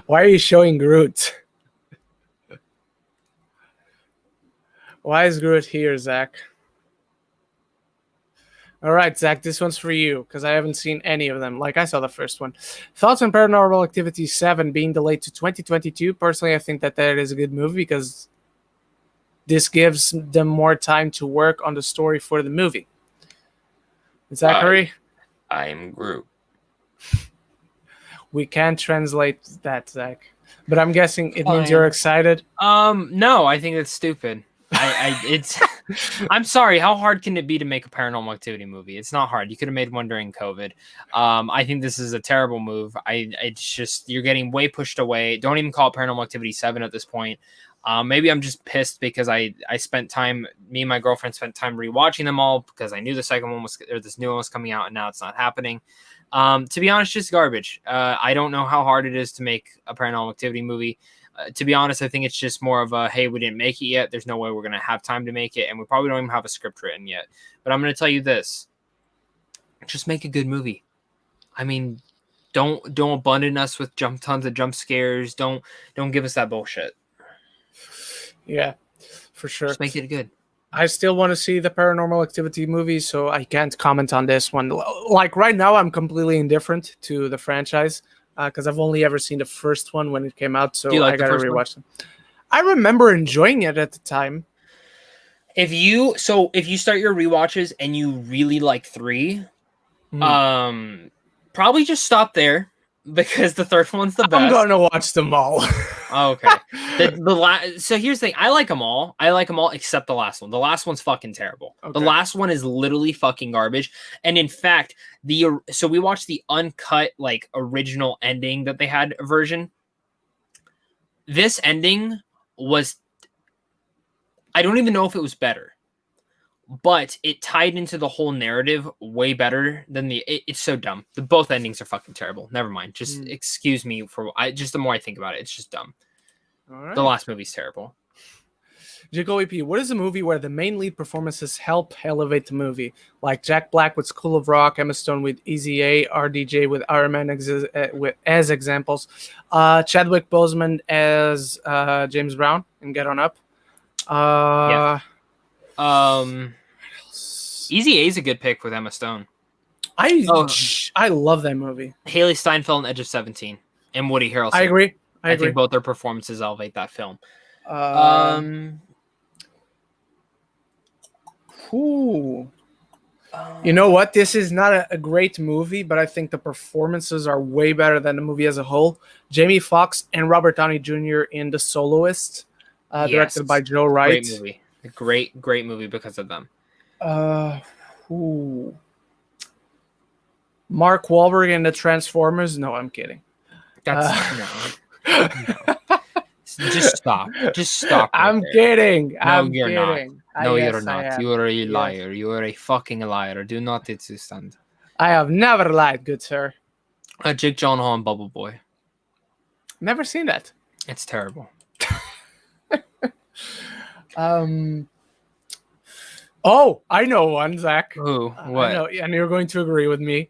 Why are you showing Groot? Why is Groot here, Zach? All right, Zach, this one's for you because I haven't seen any of them. Like, I saw the first one. Thoughts on Paranormal Activity 7 being delayed to 2022? Personally, I think that is a good movie because this gives them more time to work on the story for the movie. Zachary? I'm Groot. We can't translate that, Zach. But I'm guessing it means Fine. you're excited. No, I think it's stupid. I'm sorry. How hard can it be to make a Paranormal Activity movie? It's not hard. You could have made one during COVID. I think this is a terrible move. It's just you're getting way pushed away. Don't even call it Paranormal Activity 7 at this point. Maybe I'm just pissed because I spent time. Me and my girlfriend spent time rewatching them all because I knew the second one this new one was coming out, and now it's not happening. To be honest, just garbage. I don't know how hard it is to make a Paranormal Activity movie. To be honest, I think it's just more of a, hey, we didn't make it yet. There's no way we're going to have time to make it. And we probably don't even have a script written yet. But I'm going to tell you this. Just make a good movie. I mean, don't abandon us with tons of jump scares. Don't give us that bullshit. Yeah, for sure. Just make it good. I still want to see the Paranormal Activity movie, so I can't comment on this one. Like, right now, I'm completely indifferent to the franchise. Because I've only ever seen the first one when it came out, so I gotta rewatch them. I remember enjoying it at the time. If you start your rewatches and you really like 3, probably just stop there because the third one's the best. I'm gonna watch them all. Oh, okay. So here's the thing. I like them all. Except the last one. The last one's fucking terrible. Okay. The last one is literally fucking garbage. And in fact, so we watched the uncut, like, original ending that they had version. This ending was, I don't even know if it was better, but it tied into the whole narrative way better than it's so dumb. Both endings are fucking terrible. Never mind. Just excuse me just the more I think about it, it's just dumb. All right. The last movie's terrible. Jaco EP, what is a movie where the main lead performances help elevate the movie? Like Jack Black with School of Rock, Emma Stone with Easy A, RDJ with Iron Man as examples, Chadwick Boseman as James Brown in Get On Up. Easy A is a good pick with Emma Stone. I love that movie. Haley Steinfeld and Edge of 17 and Woody Harrelson. I agree. I think both their performances elevate that film. You know what? This is not a great movie, but I think the performances are way better than the movie as a whole. Jamie Foxx and Robert Downey Jr. in The Soloist, directed by Joe Wright. Great movie. A great movie because of them. Mark Wahlberg in The Transformers? No, I'm kidding. That's no. Just stop. Right I'm there. kidding. No, you're kidding. Not. No, you're not. You are a liar. Yes. You are a fucking liar. Do not understand. I have never lied, good sir. Jake Gyllenhaal and Bubble Boy. Never seen that. It's terrible. Oh, I know one, Zach. Who? What? I know, and you're going to agree with me.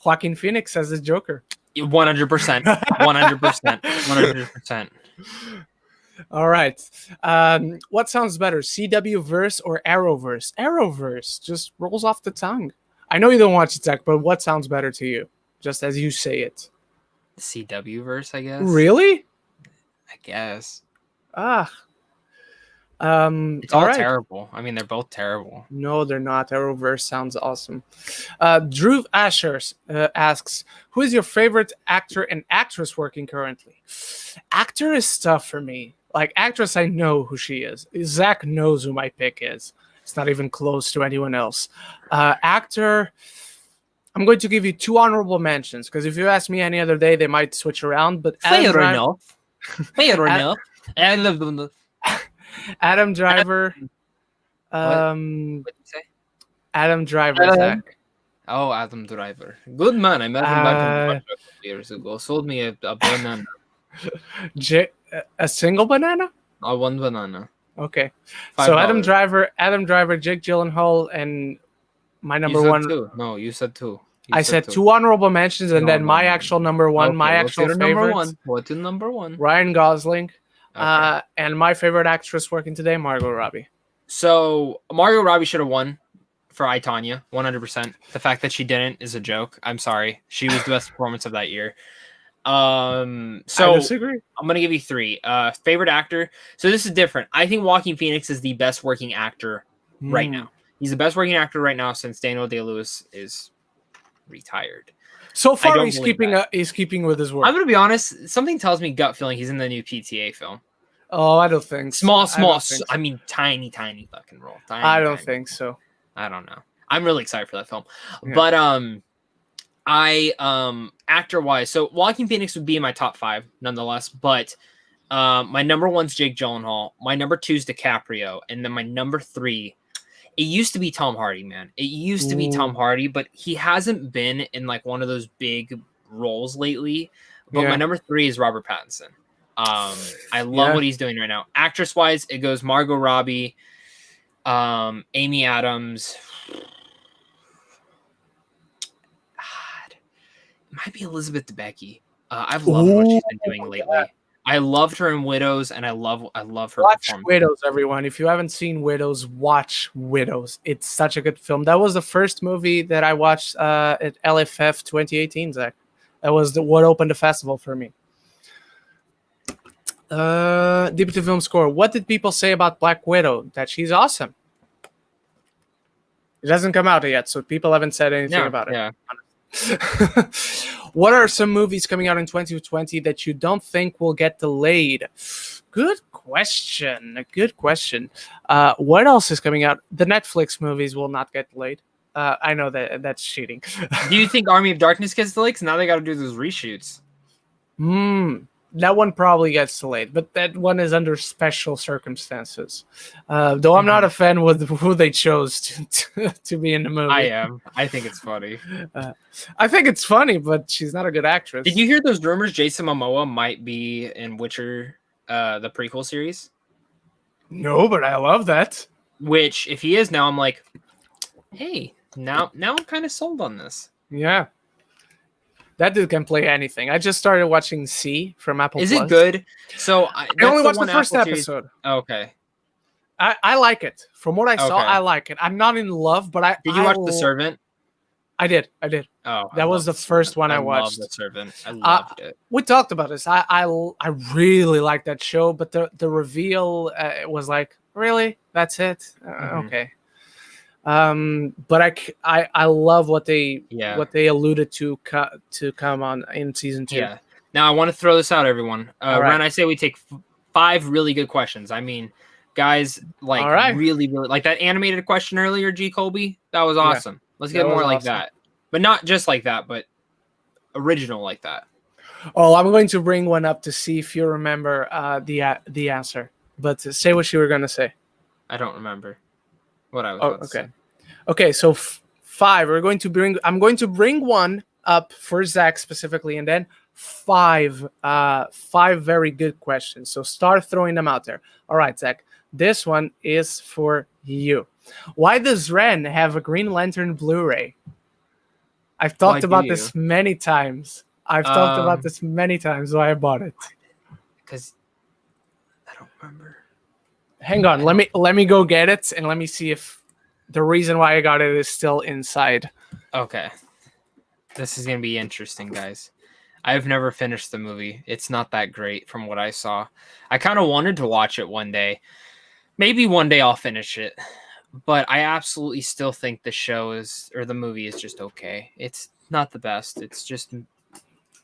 Joaquin Phoenix as the Joker. 100%. 100%. All right. What sounds better, CW verse or Arrowverse? Arrowverse just rolls off the tongue. I know you don't watch it, Zach, but what sounds better to you? Just as you say it. CW verse, I guess. Really? I guess. It's all terrible. I mean, they're both terrible. No, they're not. Arrowverse sounds awesome. Drew Asher asks, who is your favorite actor and actress working currently? Actor is tough for me. Like, actress, I know who she is. Zach knows who my pick is. It's not even close to anyone else. Actor, I'm going to give you 2 honorable mentions, because if you ask me any other day, they might switch around. But Fair enough. I love them. Adam Driver. What did you say? Adam Driver, Zach. Oh, Adam Driver. Good man. I met him back in years ago. Sold me a banana. A single banana? One banana. Okay. $5. So Adam Driver, Jake Gyllenhaal, and my number one. 2. No, you said 2. I said 2 honorable mentions, and then my actual number one, okay, my actual favorite. What's your number one? Ryan Gosling. Okay. And my favorite actress working today, Margot Robbie. So Margot Robbie should have won for I, Tonya, 100%. The fact that she didn't is a joke. I'm sorry. She was the best performance of that year. So I disagree. I'm gonna give you 3. Favorite actor. So this is different. I think Joaquin Phoenix is the best working actor right now. He's the best working actor right now since Daniel Day-Lewis is retired. So far, he's keeping with his word. I'm gonna be honest. Something tells me gut feeling he's in the new PTA film. Oh, I don't think so. Small. I mean, tiny fucking role. I don't think so. I don't know. I'm really excited for that film, but actor wise, so Joaquin Phoenix would be in my top 5 nonetheless. But my number 1's Jake Gyllenhaal. My number 2's DiCaprio, and then my number 3. It used to be Tom Hardy, man. It used to be Tom Hardy, but he hasn't been in like one of those big roles lately. But my number 3 is Robert Pattinson. I love what he's doing right now. Actress wise, it goes Margot Robbie, Amy Adams. God, it might be Elizabeth Debicki. I've loved what she's been doing lately. I loved her in Widows, and I love her. Watch Widows, everyone. If you haven't seen Widows, watch Widows. It's such a good film. That was the first movie that I watched at LFF 2018, Zach. That was what opened the festival for me. Deep to film score. What did people say about Black Widow? That she's awesome. It hasn't come out yet, so people haven't said anything about it. Yeah. What are some movies coming out in 2020 that you don't think will get delayed? Good question. What else is coming out? The Netflix movies will not get delayed. I know that's cheating. Do you think Army of Darkness gets delayed? Because now they got to do those reshoots. That one probably gets delayed, but that one is under special circumstances. Though I'm not a fan with who they chose to be in the movie. I am. I think it's funny. I think it's funny, but she's not a good actress. Did you hear those rumors? Jason Momoa might be in Witcher, the prequel series. No, but I love that. Which, if he is now, I'm like, hey, now I'm kind of sold on this. Yeah. That dude can play anything. I just started watching C from Apple Is Plus. it good? So I only watched the first episode. Okay. I like it. From what I saw, I like it. I'm not in love, but Did you watch The Servant? I did. Oh, that was the first one I watched. The Servant. I loved it. We talked about this. I really liked that show, but the reveal was like, really? That's it? Okay. But I love what they alluded to come on in season 2. Yeah. Now I want to throw this out, everyone. Right. Ren, I say we take 5 really good questions. I mean, guys, like really, like that animated question earlier, G. Colby. That was awesome. Let's get more like that, but not just like that, but original like that. Oh, I'm going to bring one up to see if you remember the answer. But say what you were going to say. I don't remember. What I was okay, so 5. I'm going to bring one up for Zach specifically, and then 5 very good questions. So start throwing them out there. All right, Zach, this one is for you. Why does Ren have a Green Lantern Blu-ray? I've talked about this many times. Why I bought it. Because I don't remember. Hang on, let me go get it, and let me see if the reason why I got it is still inside. Okay. This is going to be interesting, guys. I've never finished the movie. It's not that great from what I saw. I kind of wanted to watch it one day. Maybe one day I'll finish it. But I absolutely still think the movie is just okay. It's not the best. It's just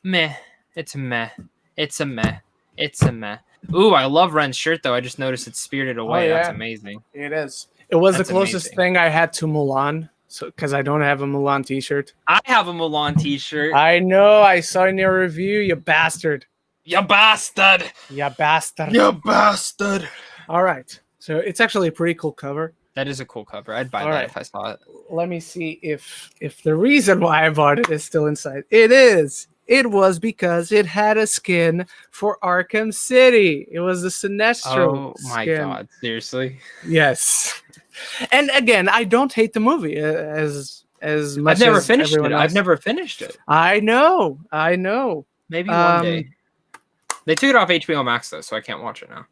meh. It's a meh. It's a meh. It's a meh. Ooh, I love Ren's shirt, though. I just noticed it's Spirited Away. That's amazing. It is. It was the closest thing I had to Mulan, because I don't have a Mulan t-shirt. I have a Mulan t-shirt. I know. I saw in your review, you bastard. You bastard. You bastard. You bastard. All right. So it's actually a pretty cool cover. That is a cool cover. I'd buy that if I saw it. Let me see if the reason why I bought it is still inside. It is. It was because it had a skin for Arkham City. It was the Sinestro Oh my skin. God. Seriously? Yes. And again, I don't hate the movie as much. I've never as finished it. else. I've never finished it. I know. Maybe one day. They took it off HBO Max though, so I can't watch it now.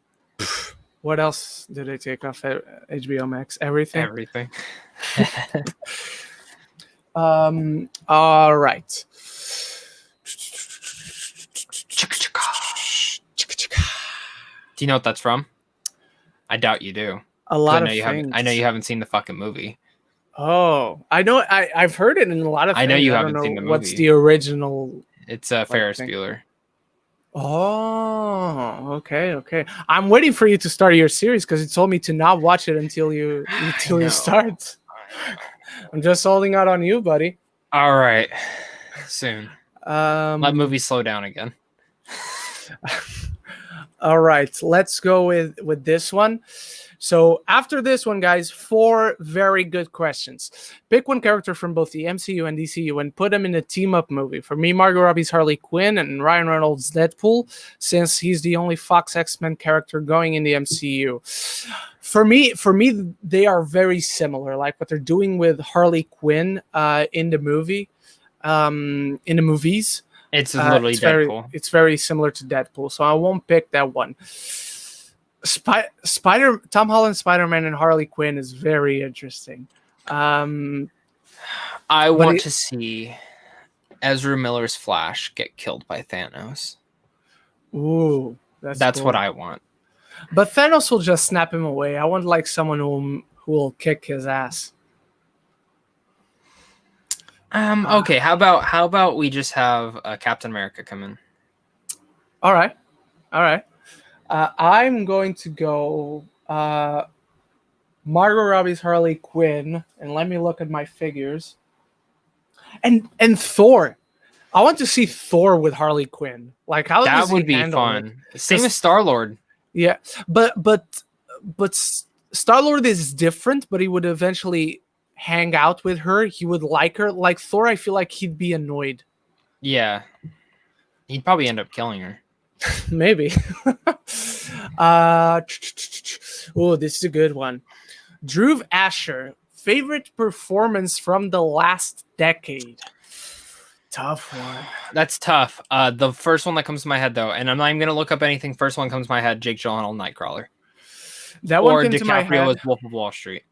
What else did they take off HBO Max? Everything. All right. Do you know what that's from? I doubt you do. A lot of things. I know you haven't seen the fucking movie. Oh, I know. I've heard it in a lot of things. I know you I haven't don't know seen the movie. what's the original. It's Ferris Bueller. Oh, okay. I'm waiting for you to start your series because you told me to not watch it until you start. I'm just holding out on you, buddy. All right, soon. Let movies slow down again. All right, let's go with this one. So after this one, guys, 4 very good questions. Pick one character from both the MCU and DCU and put them in a team-up movie. For me, Margot Robbie's Harley Quinn and Ryan Reynolds' Deadpool, since he's the only Fox X-Men character going in the MCU. For me, they are very similar. Like what they're doing with Harley Quinn in the movies. It's literally Deadpool. It's very similar to Deadpool, so I won't pick that one. Tom Holland's Spider-Man and Harley Quinn is very interesting. I want to see Ezra Miller's Flash get killed by Thanos. Ooh, that's cool. What I want. But Thanos will just snap him away. I want like someone who will kick his ass. Okay, how about we just have Captain America come in? All right. I'm going to go Margot Robbie's Harley Quinn, and let me look at my figures. And Thor. I want to see Thor with Harley Quinn. Like how that would be fun. Same as Star-Lord. Yeah, but Star-Lord is different, but he would eventually hang out with her. He would like her. Like Thor, I feel like he'd be annoyed. Yeah. He'd probably end up killing her. Maybe. Oh, this is a good one. Drew Asher, favorite performance from the last decade. Tough one. That's tough. The first one that comes to my head, though, and I'm not even gonna look up anything. First one comes to my head: Jake Gyllenhaal, Nightcrawler. That one came to my head. Was Wolf of Wall Street.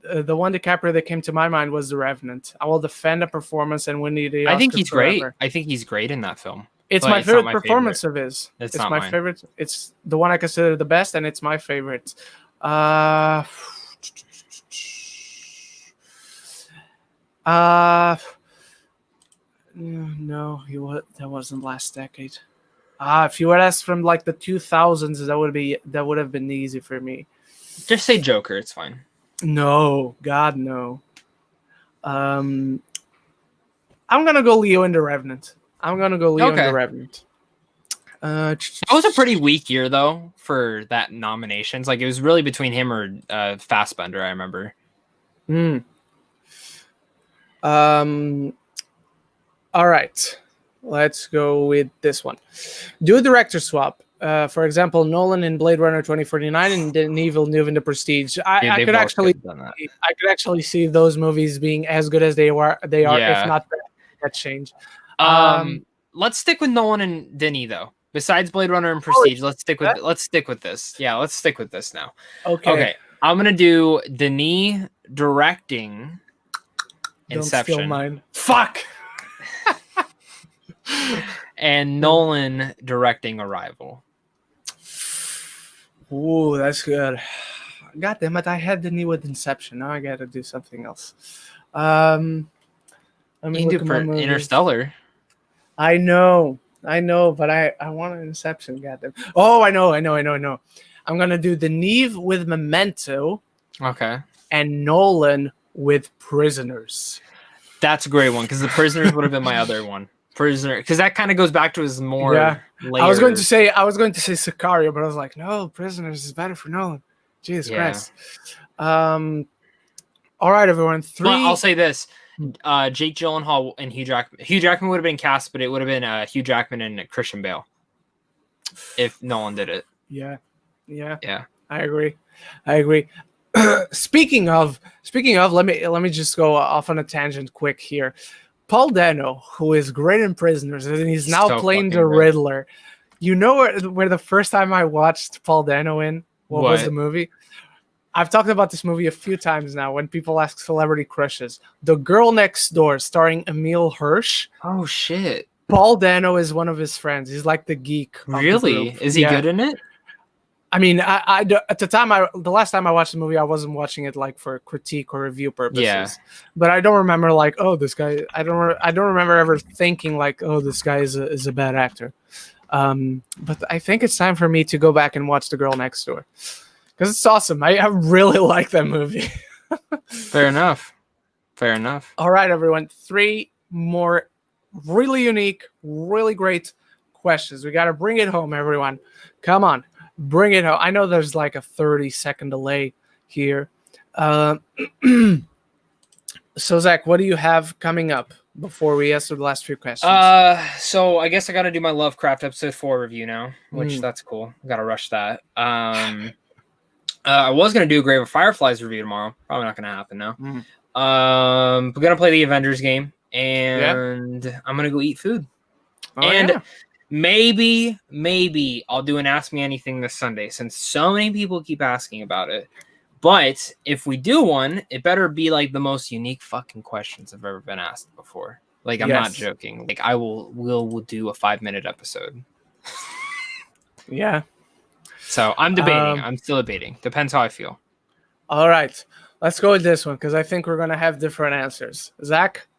The one DiCaprio that came to my mind was The Revenant. I will defend the performance and win the Oscar. I think he's forever. Great. I think he's great in that film. It's my favorite performance of his. It's my mine. favorite. It's the one I consider the best, and it's my favorite. No, that wasn't last decade. If you had asked from like the 2000s, that would have been easy for me. Just say Joker. It's fine. No, God, no. I'm gonna go Leo in The Revenant. In The Revenant. That was a pretty weak year though for that nominations. Like it was really between him or Fassbender. I remember. All right, let's go with this one. Do a director swap. For example, Nolan in Blade Runner 2049 and Denis Villeneuve in The Prestige. I could actually see those movies being as good as they are, if not that change. Let's stick with Nolan and Denis though. Besides Blade Runner and Prestige, let's stick with this. Yeah, let's stick with this now. Okay. I'm gonna do Denis directing Inception. Don't steal mine. Fuck. And Nolan directing Arrival. Ooh, that's good. God damn it, I had Denis with Inception. Now I gotta do something else. Let me look at Interstellar. I know, but I want an Inception, goddamn. Oh, I know. I'm gonna do Denis with Memento. Okay. And Nolan with Prisoners. That's a great one because the Prisoners would have been my other one. Prisoner, because that kind of goes back to his more. Yeah. I was going to say Sicario, but I was like, no, Prisoners is better for Nolan. Jesus Christ. All right, everyone. Well, I'll say this: Jake Gyllenhaal and Hugh Jackman. Hugh Jackman would have been cast, but it would have been Hugh Jackman and Christian Bale if Nolan did it. Yeah. I agree. Speaking of, let me just go off on a tangent quick here. Paul Dano, who is great in Prisoners, and he's now playing the Riddler. You know where the first time I watched Paul Dano in? What was the movie? I've talked about this movie a few times now when people ask celebrity crushes. The Girl Next Door, starring Emil Hirsch. Oh shit! Paul Dano is one of his friends. He's like the geek. Really? Of the group. Is he good in it? I mean, at the time, the last time I watched the movie, I wasn't watching it like for critique or review purposes. Yeah. But I don't remember like, oh, this guy. I don't remember ever thinking like, oh, this guy is a bad actor. But I think it's time for me to go back and watch The Girl Next Door because it's awesome. I really like that movie. Fair enough. All right, everyone. 3 more really unique, really great questions. We got to bring it home, everyone. Come on. Bring it home. I know there's like a 30-second delay here. So, Zach, what do you have coming up before we answer the last few questions? So I guess I got to do my Lovecraft episode 4 review now, which that's cool. Got to rush that. I was going to do a Grave of Fireflies review tomorrow. Probably not going to happen now. We're going to play the Avengers game, and I'm going to go eat food. Maybe I'll do an Ask Me Anything this Sunday since so many people keep asking about it. But if we do one, it better be like the most unique fucking questions I've ever been asked before. Like, I'm not joking. Like, we'll do a 5-minute episode. Yeah. So I'm debating. I'm still debating. Depends how I feel. All right. Let's go with this one because I think we're going to have different answers. Zach,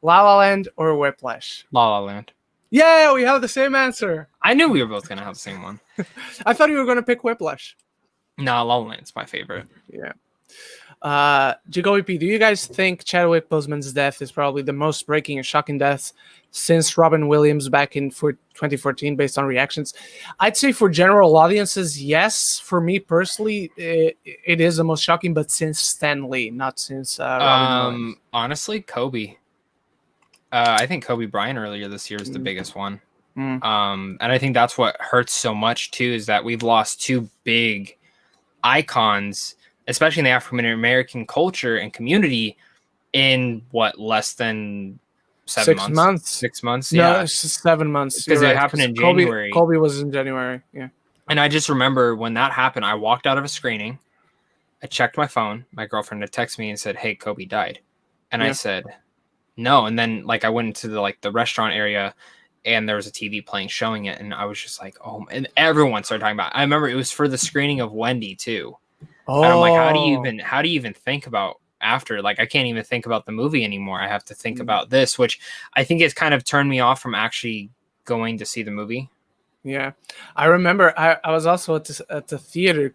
La La Land or Whiplash? La La Land. Yeah, we have the same answer. I knew we were both going to have the same one. I thought you were going to pick Whiplash. No, La La Land's my favorite. Yeah. Jacoby P, do you guys think Chadwick Boseman's death is probably the most breaking and shocking death since Robin Williams back in 2014 based on reactions? I'd say for general audiences, yes. For me personally, it is the most shocking, but since Stan Lee, not since Robin Williams. Honestly, Kobe. I think Kobe Bryant earlier this year is the biggest one. And I think that's what hurts so much too, is that we've lost 2 big icons, especially in the African American culture and community, in less than 7 months? 6 months? No, Yeah. it's 7 months. Because it happened in January. Kobe was in January, yeah. And I just remember when that happened, I walked out of a screening, I checked my phone, my girlfriend had texted me and said, "Hey, Kobe died." And I said, no. And then like I went into the restaurant area and there was a TV playing showing it. And I was just like, oh, and everyone started talking about it. I remember it was for the screening of Wendy too. Oh. And I'm like, how do you even think about after? Like, I can't even think about the movie anymore. I have to think about this, which I think has kind of turned me off from actually going to see the movie. Yeah. I remember I was also at the theater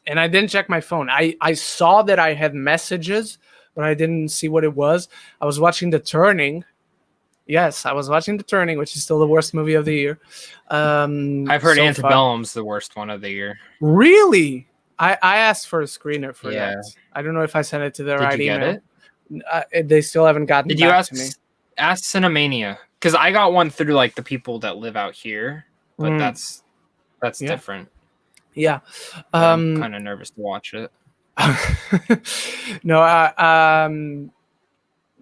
and I didn't check my phone. I saw that I had messages, but I didn't see what it was. I was watching The Turning. Yes, I was watching The Turning, which is still the worst movie of the year. I've heard Antebellum's the worst one of the year. Really? I asked for a screener for that. I don't know if I sent it to the right email. Did you get it? They still haven't gotten back to me. Ask Cinemania? Because I got one through like the people that live out here, but that's different. Yeah. I'm kind of nervous to watch it. No,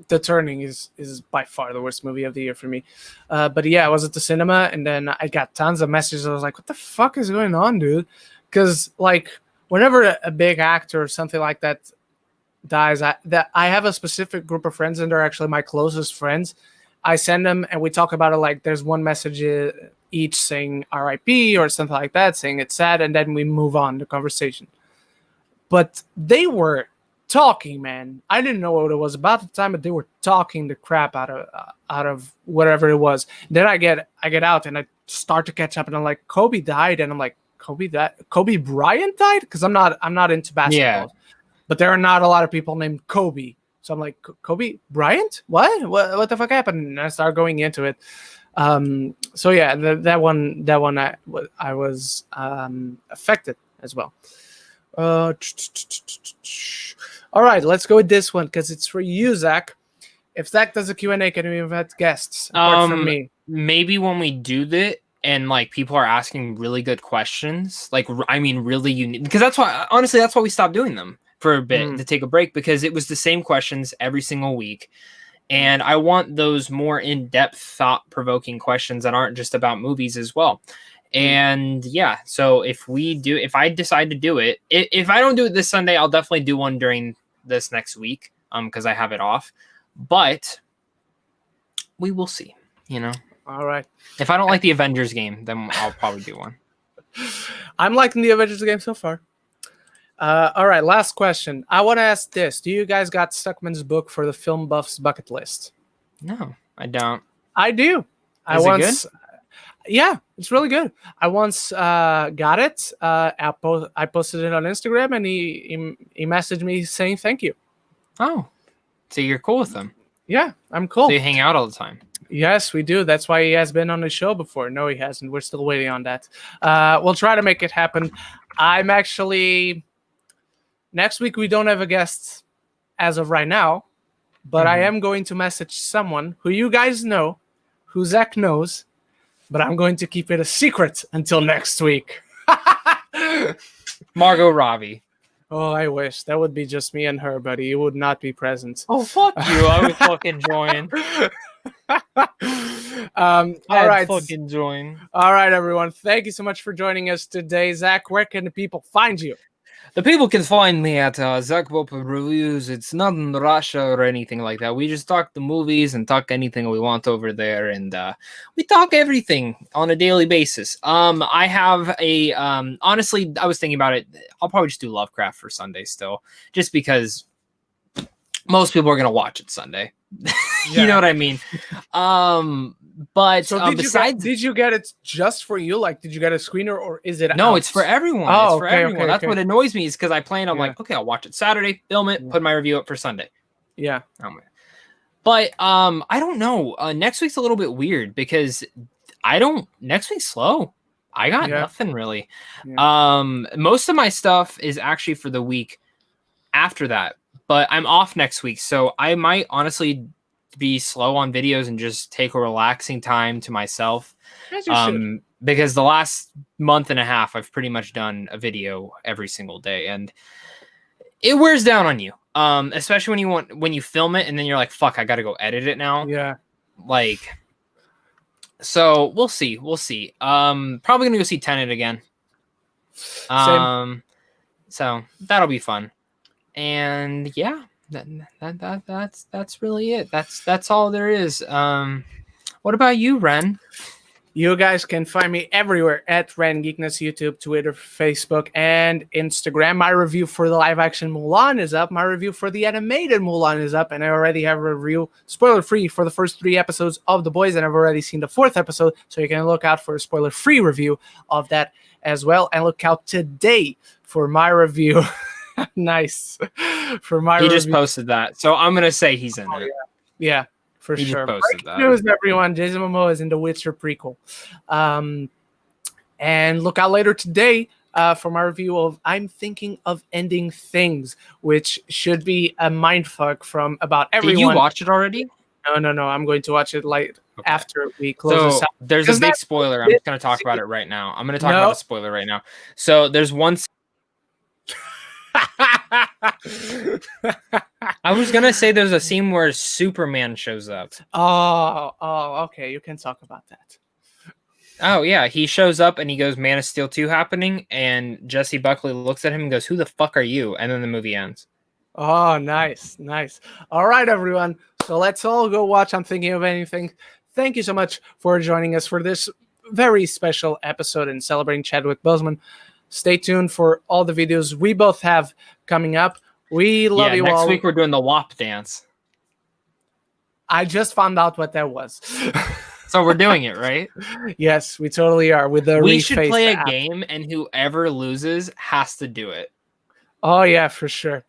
The Turning is by far the worst movie of the year for me. But yeah, I was at the cinema and then I got tons of messages. I was like, what the fuck is going on, dude? Because like whenever a big actor or something like that dies, I have a specific group of friends and they're actually my closest friends. I send them and we talk about it like there's one message each saying RIP or something like that, saying it's sad, and then we move on the conversation. But they were talking, man. I didn't know what it was about at the time, but they were talking the crap out of whatever it was. Then I get out and I start to catch up, and I'm like, Kobe died, and I'm like, Kobe Bryant died? Because I'm not into basketball, but there are not a lot of people named Kobe. So I'm like, Kobe Bryant? What the fuck happened? And I start going into it. So yeah, that one I was affected as well. All right, let's go with this one because it's for you, Zach. If Zach does a Q&A, can we invite guests apart from me? Maybe when we do that and like people are asking really good questions, like I mean really unique, because that's why we stopped doing them for a bit to take a break, because it was the same questions every single week. And I want those more in-depth, thought-provoking questions that aren't just about movies as well. And yeah, so if I decide to do it, if I don't do it this Sunday, I'll definitely do one during this next week, because I have it off. But we will see, All right. If I don't like the Avengers game, then I'll probably do one. I'm liking the Avengers game so far. All right, last question. I want to ask this. Do you guys got Stuckman's book for the film buff's bucket list? No, I don't. I do. Is it good? Yeah, it's really good. I once got it. I posted it on Instagram, and he messaged me saying thank you. Oh, so you're cool with them? Yeah, I'm cool. So you hang out all the time? Yes, we do. That's why he has been on the show before. No, he hasn't. We're still waiting on that. We'll try to make it happen. I'm actually... Next week, we don't have a guest as of right now, but I am going to message someone who you guys know, who Zach knows, but I'm going to keep it a secret until next week. Margot Robbie. Oh, I wish. That would be just me and her, but he would not be present. Oh, fuck you. I would fucking join. All right. Fucking join. All right, everyone. Thank you so much for joining us today. Zach, where can the people find you? The people can find me at Zach Bopa Reviews. It's not in Russia or anything like that. We just talk the movies and talk anything we want over there, and we talk everything on a daily basis. I have a honestly, I was thinking about it. I'll probably just do Lovecraft for Sunday still, just because most people are gonna watch it Sunday. You know what I mean? But so did you get it just for you? Like, did you get a screener, or is it? No, it's for everyone. Oh, it's for everyone. Okay, that's what annoys me, is because I plan. I'm like, okay, I'll watch it Saturday, film it, put my review up for Sunday. Yeah. But I don't know. Next week's a little bit weird because next week's slow. I got nothing really. Yeah. Most of my stuff is actually for the week after that, but I'm off next week, so I might honestly be slow on videos and just take a relaxing time to myself. Because the last month and a half I've pretty much done a video every single day, and it wears down on you. Especially when you film it and then you're like, fuck, I gotta go edit it now. Yeah. Like, so we'll see. Probably gonna go see Tenet again. Same. So that'll be fun. And yeah. That's really it. That's all there is. What about you, Ren? You guys can find me everywhere at Ren Geekness, YouTube, Twitter, Facebook, and Instagram. My review for the live action Mulan is up. My review for the animated Mulan is up, and I already have a review spoiler free for the first 3 episodes of The Boys, and I've already seen the 4th episode, so you can look out for a spoiler free review of that as well. And look out today for my review. Nice. For my He just posted that, so I'm gonna say he's in it. Yeah, for he sure. Just posted that. News, everyone. Jason Momoa is in the Witcher prequel. And look out later today for my review of I'm Thinking of Ending Things, which should be a mindfuck from about everyone. Did you watch it already? No. I'm going to watch it after we close this out. There's a big spoiler. I'm just going to talk about it right now. I'm going to talk about the spoiler right now. So there's one... I was gonna say there's a scene where Superman shows up. Oh, okay. You can talk about that. Oh yeah, he shows up and he goes, "Man of Steel 2 happening," and Jesse Buckley looks at him and goes, "Who the fuck are you?" And then the movie ends. Oh, nice. All right, everyone. So let's all go watch I'm Thinking of Anything. Thank you so much for joining us for this very special episode in celebrating Chadwick Boseman. Stay tuned for all the videos we both have coming up. We love you all. Next week we're doing the WAP dance. I just found out what that was. So we're doing it, right? Yes, we totally are. We should play a game, and whoever loses has to do it. Oh yeah, for sure.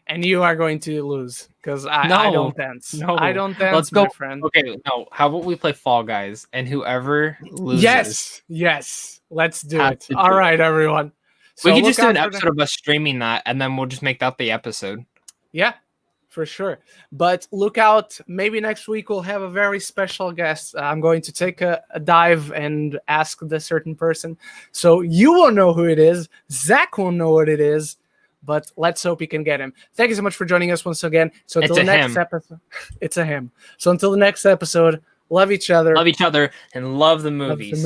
And you are going to lose because I don't dance. No, I don't dance. Let's go, my friend. Okay, no. How about we play Fall Guys, and whoever loses? Yes. Let's do it. All right, everyone. So we could just do an episode of us streaming that, and then we'll just make that the episode. Yeah, for sure. But look out. Maybe next week we'll have a very special guest. I'm going to take a dive and ask the certain person. So you won't know who it is. Zach won't know what it is. But let's hope we can get him. Thank you so much for joining us once again. So until the next episode, it's a him. So until the next episode, love each other. Love each other and love the movies.